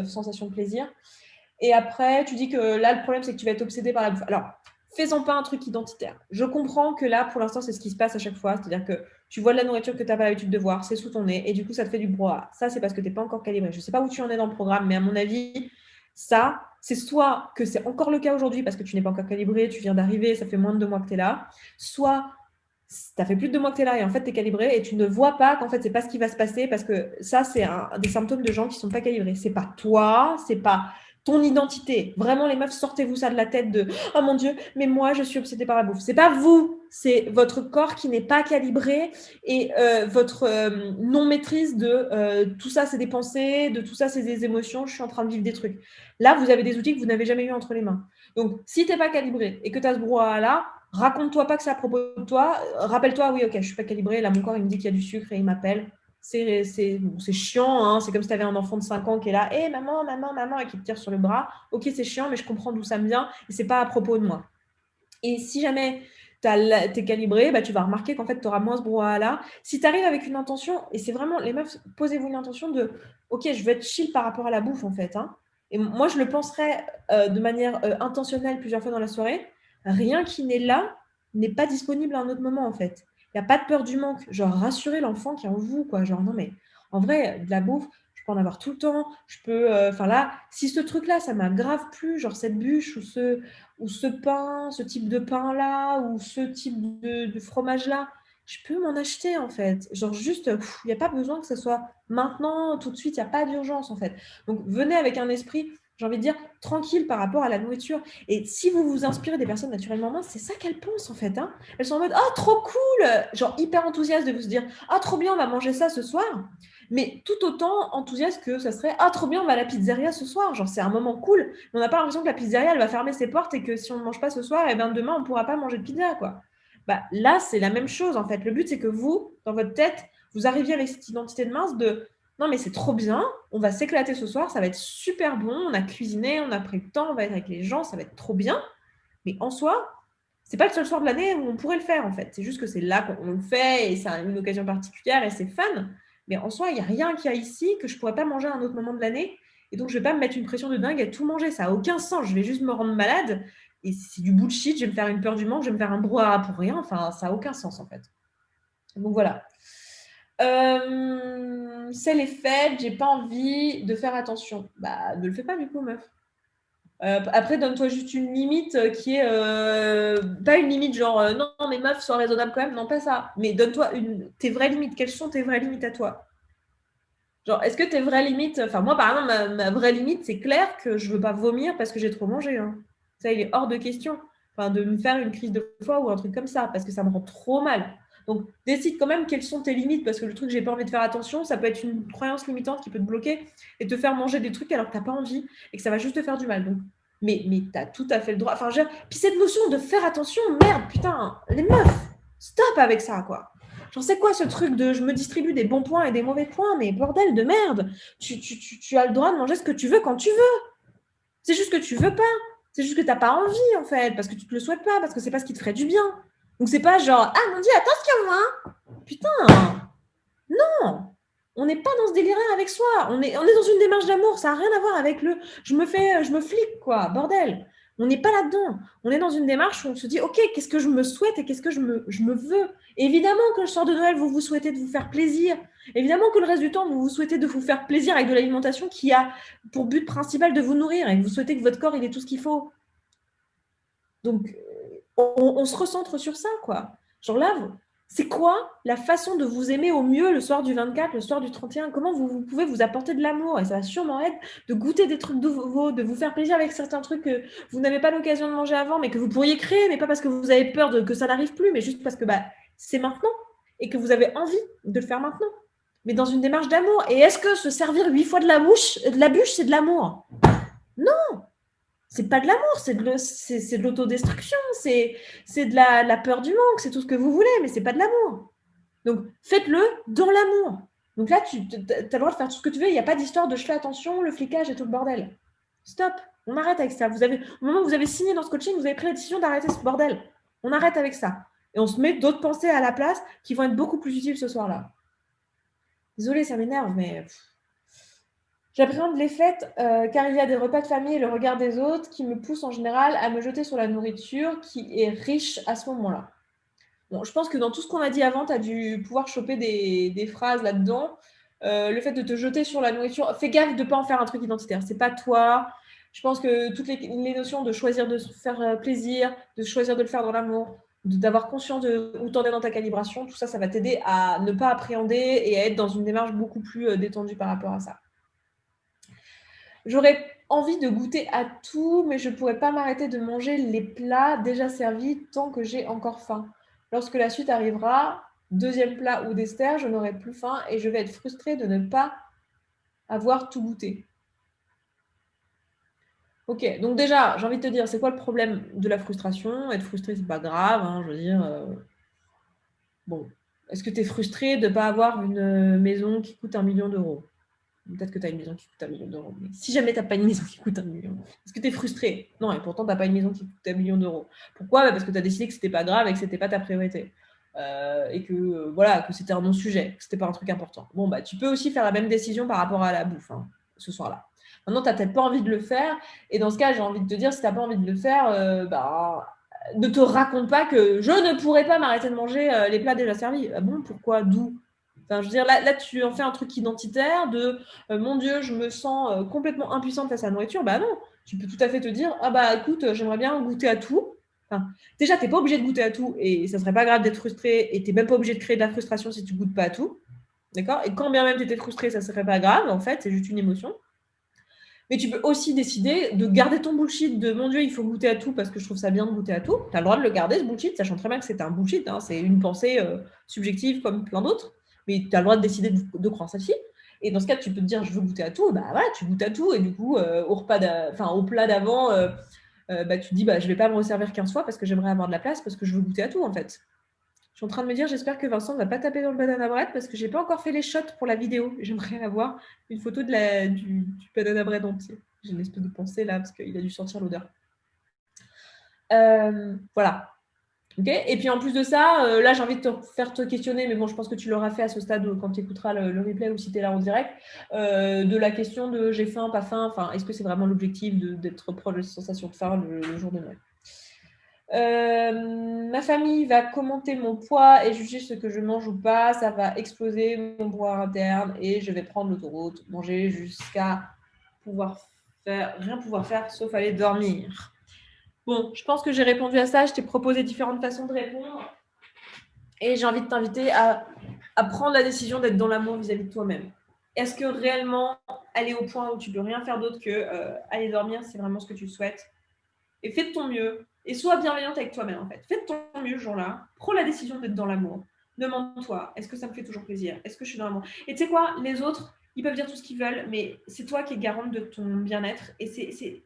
sensation de plaisir. Et après, tu dis que là, le problème, c'est que tu vas être obsédé par la bouffe. Alors, fais-en pas un truc identitaire. Je comprends que là, pour l'instant, c'est ce qui se passe à chaque fois. C'est-à-dire que tu vois de la nourriture que tu n'as pas l'habitude de voir, c'est sous ton nez, et du coup, ça te fait du brouhaha. Ça, c'est parce que tu n'es pas encore calibré. Je ne sais pas où tu en es dans le programme, mais à mon avis, ça, c'est soit que c'est encore le cas aujourd'hui parce que tu n'es pas encore calibré, tu viens d'arriver, ça fait moins de 2 mois que tu es là, soit ça fait plus de 2 mois que tu es là et en fait tu es calibré et tu ne vois pas qu'en fait c'est pas ce qui va se passer parce que ça c'est des symptômes de gens qui sont pas calibrés. C'est pas toi, c'est pas ton identité. Vraiment les meufs, sortez-vous ça de la tête de oh mon Dieu, mais moi je suis obsédée par la bouffe. C'est pas vous, c'est votre corps qui n'est pas calibré et votre non-maîtrise de tout ça c'est des pensées, de tout ça c'est des émotions, je suis en train de vivre des trucs. Là vous avez des outils que vous n'avez jamais eu entre les mains. Donc si tu n'es pas calibré et que tu as ce brouhaha là, raconte-toi pas que c'est à propos de toi. Rappelle-toi, oui, ok, je suis pas calibrée. Là, mon corps, il me dit qu'il y a du sucre et il m'appelle. C'est chiant, hein. C'est comme si tu avais un enfant de 5 ans qui est là, hé, maman, maman, maman, et qui te tire sur le bras. Ok, c'est chiant, mais je comprends d'où ça me vient et c'est pas à propos de moi. Et si jamais tu es calibré, bah, tu vas remarquer qu'en fait, tu auras moins ce brouhaha-là. Si tu arrives avec une intention, et c'est vraiment, les meufs, posez-vous une intention de, ok, je veux être chill par rapport à la bouffe, en fait. Hein. Et moi, je le penserais de manière intentionnelle plusieurs fois dans la soirée. Rien qui n'est là n'est pas disponible à un autre moment, en fait. Il n'y a pas de peur du manque. Genre, rassurez l'enfant qui est en vous, quoi. Genre, non, mais en vrai, de la bouffe, je peux en avoir tout le temps. Je peux, enfin là, si ce truc-là, ça m'a grave plu, genre cette bûche ou ce pain, ce type de pain-là, ou ce type de fromage-là, je peux m'en acheter, en fait. Genre juste, il n'y a pas besoin que ce soit maintenant, tout de suite, il n'y a pas d'urgence, en fait. Donc, venez avec un esprit, j'ai envie de dire, tranquille par rapport à la nourriture. Et si vous vous inspirez des personnes naturellement minces, c'est ça qu'elles pensent, en fait. Hein. Elles sont en mode, oh, trop cool, genre hyper enthousiaste de vous se dire, ah, trop bien, on va manger ça ce soir. Mais tout autant enthousiaste que ça serait, ah, trop bien, on va à la pizzeria ce soir. Genre, c'est un moment cool. Mais on n'a pas l'impression que la pizzeria, elle va fermer ses portes et que si on ne mange pas ce soir, et ben demain, on ne pourra pas manger de pizza, quoi. Bah, là, c'est la même chose, en fait. Le but, c'est que vous, dans votre tête, vous arriviez avec cette identité de mince de non, mais c'est trop bien, on va s'éclater ce soir, ça va être super bon, on a cuisiné, on a pris le temps, on va être avec les gens, ça va être trop bien. Mais en soi, c'est pas le seul soir de l'année où on pourrait le faire, en fait. C'est juste que c'est là qu'on le fait et c'est une occasion particulière et c'est fun. Mais en soi, il n'y a rien qu'il y a ici que je ne pourrais pas manger à un autre moment de l'année. Et donc, je ne vais pas me mettre une pression de dingue à tout manger. Ça n'a aucun sens. Je vais juste me rendre malade. Et c'est du bullshit. Je vais me faire une peur du manque. Je vais me faire un brouhaha pour rien. Enfin, ça n'a aucun sens, en fait. Donc voilà. C'est les fêtes, j'ai pas envie de faire attention. Bah, ne le fais pas du coup, meuf. Après, donne-toi juste une limite qui est pas une limite genre non, mais meuf, sois raisonnable quand même. Non, pas ça. Mais donne-toi tes vraies limites. Quelles sont tes vraies limites à toi? Genre, est-ce que tes vraies limites. Enfin, moi, par exemple, ma vraie limite, c'est clair que je veux pas vomir parce que j'ai trop mangé. Hein. Ça, il est hors de question. Enfin, de me faire une crise de foie ou un truc comme ça parce que ça me rend trop mal. Donc, décide quand même quelles sont tes limites parce que le truc, j'ai pas envie de faire attention, ça peut être une croyance limitante qui peut te bloquer et te faire manger des trucs alors que t'as pas envie et que ça va juste te faire du mal. Donc, mais tu as tout à fait le droit. Enfin, puis cette notion de faire attention, merde, putain, les meufs, stop avec ça, quoi. J'en sais quoi ce truc de je me distribue des bons points et des mauvais points, mais bordel de merde, tu as le droit de manger ce que tu veux quand tu veux. C'est juste que tu veux pas. C'est juste que t'as pas envie, en fait, parce que tu te le souhaites pas, parce que c'est pas ce qui te ferait du bien. Donc c'est pas genre, ah mon dieu, attention, hein. Putain, non. On n'est pas dans ce délire avec soi. On est dans une démarche d'amour. Ça n'a rien à voir avec le je me flique, quoi. Bordel. On n'est pas là-dedans. On est dans une démarche où on se dit, OK, qu'est-ce que je me souhaite et qu'est-ce que je me veux. Évidemment que le soir de Noël, vous vous souhaitez de vous faire plaisir. Évidemment que le reste du temps, vous vous souhaitez de vous faire plaisir avec de l'alimentation qui a pour but principal de vous nourrir et que vous souhaitez que votre corps, il ait tout ce qu'il faut. Donc, on se recentre sur ça, quoi. Genre là, c'est quoi la façon de vous aimer au mieux le soir du 24, le soir du 31? Comment vous pouvez vous apporter de l'amour? Et ça va sûrement être de goûter des trucs nouveaux, de vous faire plaisir avec certains trucs que vous n'avez pas l'occasion de manger avant, mais que vous pourriez créer, mais pas parce que vous avez peur que ça n'arrive plus, mais juste parce que c'est maintenant et que vous avez envie de le faire maintenant. Mais dans une démarche d'amour. Et est-ce que se servir 8 fois de la bûche, c'est de l'amour? Non! C'est pas de l'amour, c'est de l'autodestruction, c'est de la peur du manque, c'est tout ce que vous voulez, mais c'est pas de l'amour. Donc, faites-le dans l'amour. Donc là, tu as le droit de faire tout ce que tu veux, il n'y a pas d'histoire de je fais attention, le flicage et tout le bordel. Stop, on arrête avec ça. Au moment où vous avez signé dans ce coaching, vous avez pris la décision d'arrêter ce bordel. On arrête avec ça. Et on se met d'autres pensées à la place qui vont être beaucoup plus utiles ce soir-là. Désolée, ça m'énerve, mais... J'appréhende les fêtes car il y a des repas de famille et le regard des autres qui me poussent en général à me jeter sur la nourriture qui est riche à ce moment-là. Bon, je pense que dans tout ce qu'on a dit avant, tu as dû pouvoir choper des phrases là-dedans. Le fait de te jeter sur la nourriture, fais gaffe de ne pas en faire un truc identitaire. C'est pas toi. Je pense que toutes les notions de choisir de se faire plaisir, de choisir de le faire dans l'amour, d'avoir conscience de où tu en es dans ta calibration, tout ça, ça va t'aider à ne pas appréhender et à être dans une démarche beaucoup plus détendue par rapport à ça. J'aurais envie de goûter à tout, mais je ne pourrais pas m'arrêter de manger les plats déjà servis tant que j'ai encore faim. Lorsque la suite arrivera, deuxième plat ou dessert, je n'aurai plus faim et je vais être frustrée de ne pas avoir tout goûté. Ok, donc déjà, j'ai envie de te dire, c'est quoi le problème de la frustration? Être frustré, c'est pas grave, hein, je veux dire. Bon, est-ce que tu es frustré de ne pas avoir une maison qui coûte 1 million d'euros? Peut-être que tu as une maison qui coûte 1 million d'euros. Mais si jamais tu n'as pas une maison qui coûte 1 million, est-ce que tu es frustré? Non, et pourtant, tu n'as pas une maison qui coûte 1 million d'euros. Pourquoi? Parce que tu as décidé que ce n'était pas grave et que ce n'était pas ta priorité. Et que voilà, que c'était un non-sujet, que ce n'était pas un truc important. Bon, tu peux aussi faire la même décision par rapport à la bouffe ce soir-là. Maintenant, tu n'as peut-être pas envie de le faire. Et dans ce cas, j'ai envie de te dire, si tu n'as pas envie de le faire, ne te raconte pas que je ne pourrais pas m'arrêter de manger les plats déjà servis. Ah bon, pourquoi? D'où? Enfin, je veux dire, là, tu en fais un truc identitaire de mon Dieu, je me sens complètement impuissante face à la nourriture. Bah non, tu peux tout à fait te dire écoute, j'aimerais bien goûter à tout. Enfin, déjà, tu n'es pas obligé de goûter à tout et ça serait pas grave d'être frustré et tu n'es même pas obligé de créer de la frustration si tu goûtes pas à tout. D'accord? Et quand bien même tu étais frustré, ça serait pas grave, en fait, c'est juste une émotion. Mais tu peux aussi décider de garder ton bullshit de mon Dieu, il faut goûter à tout parce que je trouve ça bien de goûter à tout. Tu as le droit de le garder, ce bullshit, sachant très bien que c'est un bullshit. Hein, c'est une pensée subjective comme plein d'autres. Mais tu as le droit de décider de croire celle-ci. Et dans ce cas, tu peux te dire, je veux goûter à tout. Bah voilà, tu goûtes à tout. Et du coup, au plat d'avant, tu te dis, je ne vais pas me resservir 15 fois parce que j'aimerais avoir de la place, parce que je veux goûter à tout, en fait. Je suis en train de me dire, j'espère que Vincent ne va pas taper dans le banana bread parce que je n'ai pas encore fait les shots pour la vidéo. J'aimerais avoir une photo du banana bread entier. J'ai une espèce de pensée là parce qu'il a dû sentir l'odeur. Voilà. Okay. Et puis en plus de ça, là j'ai envie de te questionner, mais bon, je pense que tu l'auras fait à ce stade quand tu écouteras le replay ou si tu es là en direct, de la question de j'ai faim, pas faim, est-ce que c'est vraiment l'objectif d'être proche de cette sensation de faim le jour de Noël? Ma famille va commenter mon poids et juger ce que je mange ou pas. Ça va exploser mon poids interne et je vais prendre l'autoroute, manger jusqu'à rien pouvoir faire sauf aller dormir. Bon, je pense que j'ai répondu à ça. Je t'ai proposé différentes façons de répondre. Et j'ai envie de t'inviter à prendre la décision d'être dans l'amour vis-à-vis de toi-même. Est-ce que réellement aller au point où tu ne peux rien faire d'autre que aller dormir, c'est vraiment ce que tu souhaites? Et fais de ton mieux. Et sois bienveillante avec toi-même, en fait. Fais de ton mieux ce jour-là. Prends la décision d'être dans l'amour. Demande-toi, est-ce que ça me fait toujours plaisir? Est-ce que je suis dans l'amour? Et tu sais quoi? Les autres, ils peuvent dire tout ce qu'ils veulent, mais c'est toi qui es garante de ton bien-être. Et il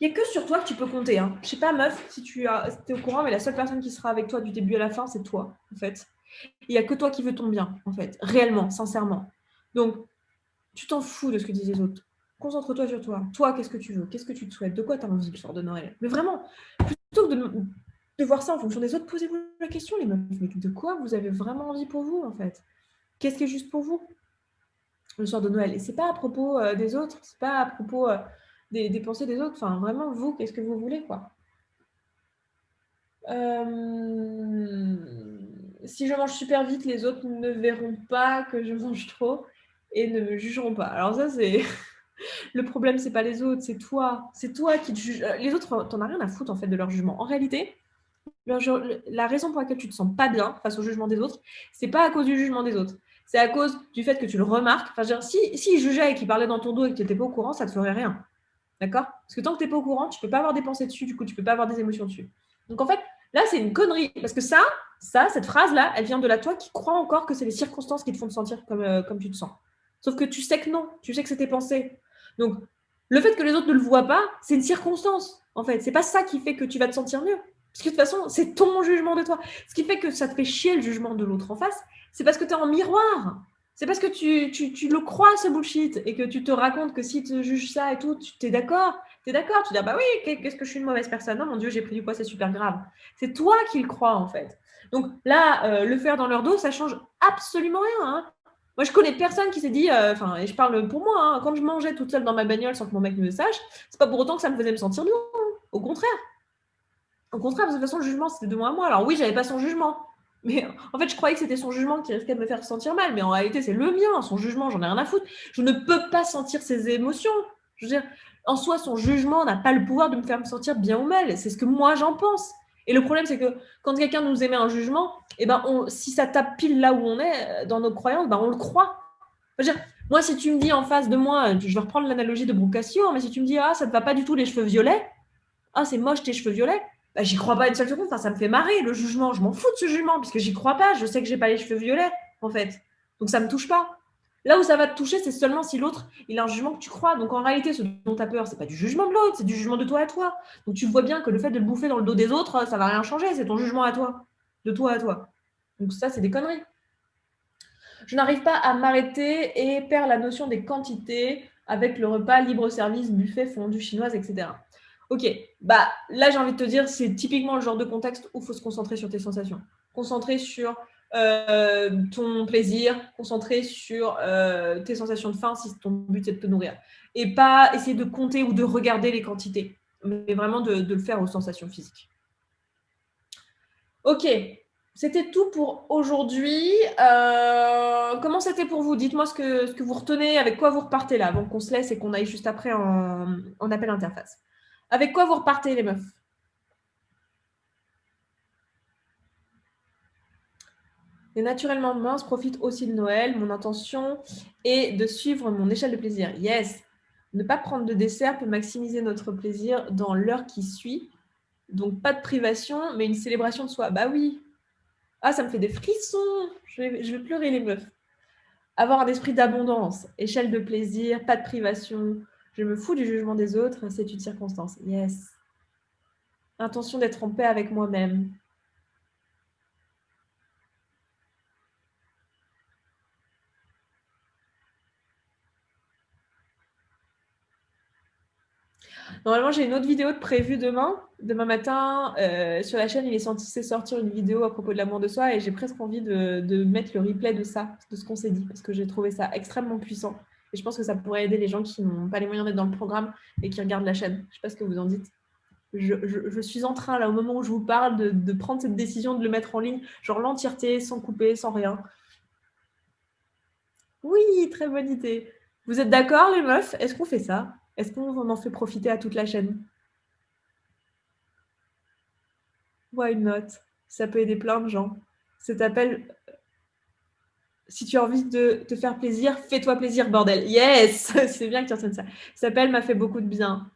n'y a que sur toi que tu peux compter. Hein. Je sais pas, meuf, si tu es au courant, mais la seule personne qui sera avec toi du début à la fin, c'est toi, en fait. Il n'y a que toi qui veux ton bien, en fait. Réellement, sincèrement. Donc, tu t'en fous de ce que disent les autres. Concentre-toi sur toi. Toi, qu'est-ce que tu veux? Qu'est-ce que tu te souhaites? De quoi tu as envie le soir de Noël? Mais vraiment, plutôt que de voir ça en fonction des autres, posez-vous la question, les meufs. Mais de quoi vous avez vraiment envie pour vous, en fait? Qu'est-ce qui est juste pour vous le soir de Noël? Et c'est pas à propos des autres, c'est pas à propos des pensées des autres. Enfin, vraiment, vous, qu'est-ce que vous voulez, quoi? Si je mange super vite, les autres ne verront pas que je mange trop et ne me jugeront pas. Alors ça, c'est... Le problème, c'est pas les autres, c'est toi. C'est toi qui te juges. Les autres, t'en as rien à foutre, en fait, de leur jugement. En réalité, la raison pour laquelle tu te sens pas bien face au jugement des autres, c'est pas à cause du jugement des autres. C'est à cause du fait que tu le remarques. Enfin, je veux dire, si ils jugeaient et qu'ils parlaient dans ton dos et que tu n'étais pas au courant, ça te ferait rien. D'accord? Parce que tant que tu n'es pas au courant, tu peux pas avoir des pensées dessus, du coup, tu peux pas avoir des émotions dessus. Donc, en fait, là, c'est une connerie. Parce que cette phrase-là, elle vient de la toi qui croit encore que c'est les circonstances qui te font te sentir comme tu te sens. Sauf que tu sais que non. Tu sais que c'est tes pensées. Donc, le fait que les autres ne le voient pas, c'est une circonstance, en fait. C'est pas ça qui fait que tu vas te sentir mieux. Parce que de toute façon, c'est ton jugement de toi. Ce qui fait que ça te fait chier le jugement de l'autre en face, c'est parce que tu es en miroir. C'est parce que tu le crois, ce bullshit, et que tu te racontes que si tu te juges ça et tout, tu es d'accord. Tu es d'accord, tu dis, ah bah oui, qu'est-ce que je suis une mauvaise personne? Non, mon Dieu, j'ai pris du poids, c'est super grave. C'est toi qui le crois, en fait. Donc là, le faire dans leur dos, ça change absolument rien. Hein. Moi, je connais personne qui s'est dit, et je parle pour moi, hein, quand je mangeais toute seule dans ma bagnole sans que mon mec me le sache, c'est pas pour autant que ça me faisait me sentir bien. Hein. Au contraire. Au contraire, parce que de toute façon, le jugement, c'était de moi à moi. Alors oui, j'avais pas son jugement. Mais en fait, je croyais que c'était son jugement qui risquait de me faire sentir mal. Mais en réalité, c'est le mien. Son jugement, j'en ai rien à foutre. Je ne peux pas sentir ses émotions. Je veux dire, en soi, son jugement n'a pas le pouvoir de me faire me sentir bien ou mal. C'est ce que moi, j'en pense. Et le problème, c'est que quand quelqu'un nous émet un jugement, eh ben, si ça tape pile là où on est, dans nos croyances, ben, on le croit. Je veux dire, moi, si tu me dis en face de moi, je vais reprendre l'analogie de Brocassio, mais si tu me dis, ah, ça ne te va pas du tout les cheveux violets, ah, c'est moche tes cheveux violets, bah, j'y crois pas une seule seconde. Enfin, ça me fait marrer le jugement. Je m'en fous de ce jugement puisque j'y crois pas. Je sais que j'ai pas les cheveux violets, en fait. Donc ça me touche pas. Là où ça va te toucher, c'est seulement si l'autre, il a un jugement que tu crois. Donc en réalité, ce dont tu as peur, c'est pas du jugement de l'autre, c'est du jugement de toi à toi. Donc tu vois bien que le fait de le bouffer dans le dos des autres, ça va rien changer. C'est ton jugement à toi, de toi à toi. Donc ça, c'est des conneries. Je n'arrive pas à m'arrêter et perds la notion des quantités avec le repas libre-service, buffet, fondue chinoise, etc. Ok, bah là j'ai envie de te dire, c'est typiquement le genre de contexte où il faut se concentrer sur tes sensations. Concentrer sur ton plaisir, concentrer sur tes sensations de faim si ton but c'est de te nourrir. Et pas essayer de compter ou de regarder les quantités, mais vraiment de le faire aux sensations physiques. Ok, c'était tout pour aujourd'hui. Comment c'était pour vous? Dites-moi ce que vous retenez, avec quoi vous repartez là, avant qu'on se laisse et qu'on aille juste après en appel interface. Avec quoi vous repartez, les meufs? Les naturellement minces profitent aussi de Noël. Mon intention est de suivre mon échelle de plaisir. Yes. Ne pas prendre de dessert peut maximiser notre plaisir dans l'heure qui suit. Donc, pas de privation, mais une célébration de soi. Bah oui. Ah, ça me fait des frissons. Je vais pleurer, les meufs. Avoir un esprit d'abondance, échelle de plaisir, pas de privation. Je me fous du jugement des autres, c'est une circonstance. Yes. Intention d'être en paix avec moi-même. Normalement, j'ai une autre vidéo de prévue demain matin. Sur la chaîne, il est censé sortir une vidéo à propos de l'amour de soi et j'ai presque envie de mettre le replay de ça, de ce qu'on s'est dit, parce que j'ai trouvé ça extrêmement puissant. Et je pense que ça pourrait aider les gens qui n'ont pas les moyens d'être dans le programme et qui regardent la chaîne. Je ne sais pas ce que vous en dites. je suis en train, là, au moment où je vous parle, de prendre cette décision de le mettre en ligne, genre l'entièreté, sans couper, sans rien. Oui, très bonne idée. Vous êtes d'accord, les meufs? Est-ce qu'on fait ça? Est-ce qu'on en fait profiter à toute la chaîne? Why not? Ça peut aider plein de gens. Ça t'appelle si tu as envie de te faire plaisir, fais-toi plaisir, bordel. Yes! C'est bien que tu retiennes ça. Ça s'appelle m'a fait beaucoup de bien.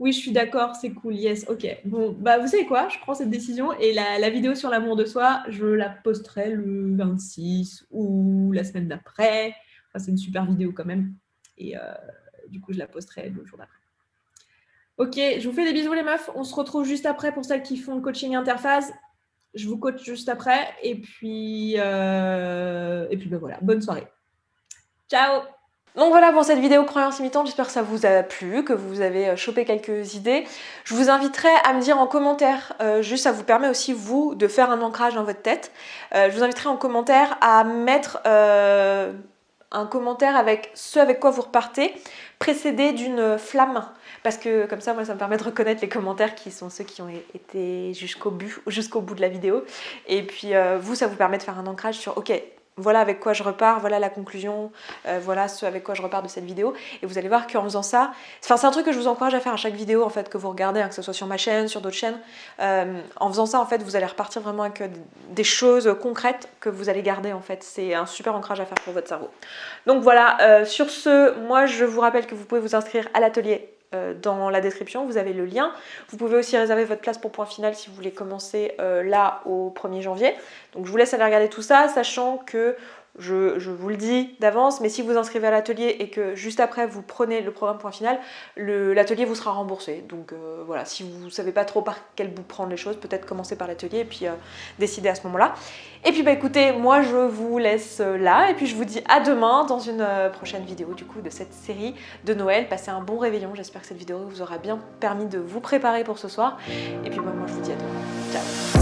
Oui, je suis d'accord, c'est cool, yes, ok. Bon, bah vous savez quoi? Je prends cette décision et la vidéo sur l'amour de soi, je la posterai le 26 ou la semaine d'après. Enfin, c'est une super vidéo quand même. Et du coup, je la posterai le jour d'après. Ok, je vous fais des bisous les meufs. On se retrouve juste après pour celles qui font le coaching interface. Je vous coach juste après. Et puis ben voilà, bonne soirée. Ciao! Donc voilà pour cette vidéo croyance limitante, j'espère que ça vous a plu, que vous avez chopé quelques idées. Je vous inviterai à me dire en commentaire, juste ça vous permet aussi vous de faire un ancrage dans votre tête. Je vous inviterai en commentaire à mettre un commentaire avec ce avec quoi vous repartez, précédé d'une flamme. Parce que comme ça, moi, ça me permet de reconnaître les commentaires qui sont ceux qui ont été jusqu'au bout de la vidéo. Et puis vous, ça vous permet de faire un ancrage sur ok, voilà avec quoi je repars, voilà la conclusion, voilà ce avec quoi je repars de cette vidéo. Et vous allez voir qu'en faisant ça, enfin c'est un truc que je vous encourage à faire à chaque vidéo en fait que vous regardez, hein, que ce soit sur ma chaîne, sur d'autres chaînes. En faisant ça en fait, vous allez repartir vraiment avec des choses concrètes que vous allez garder en fait. C'est un super ancrage à faire pour votre cerveau. Donc voilà, sur ce, moi je vous rappelle que vous pouvez vous inscrire à l'atelier. Dans la description, vous avez le lien. Vous pouvez aussi réserver votre place pour Point Final si vous voulez commencer là au 1er janvier. Donc je vous laisse aller regarder tout ça, sachant que je vous le dis d'avance, mais si vous vous inscrivez à l'atelier et que juste après vous prenez le programme Point Final, l'atelier vous sera remboursé. Donc voilà, si vous ne savez pas trop par quel bout prendre les choses, peut-être commencer par l'atelier et puis décider à ce moment-là. Et puis bah écoutez, moi je vous laisse là et puis je vous dis à demain dans une prochaine vidéo du coup de cette série de Noël. Passez un bon réveillon, j'espère que cette vidéo vous aura bien permis de vous préparer pour ce soir. Et puis bah, moi je vous dis à demain. Ciao!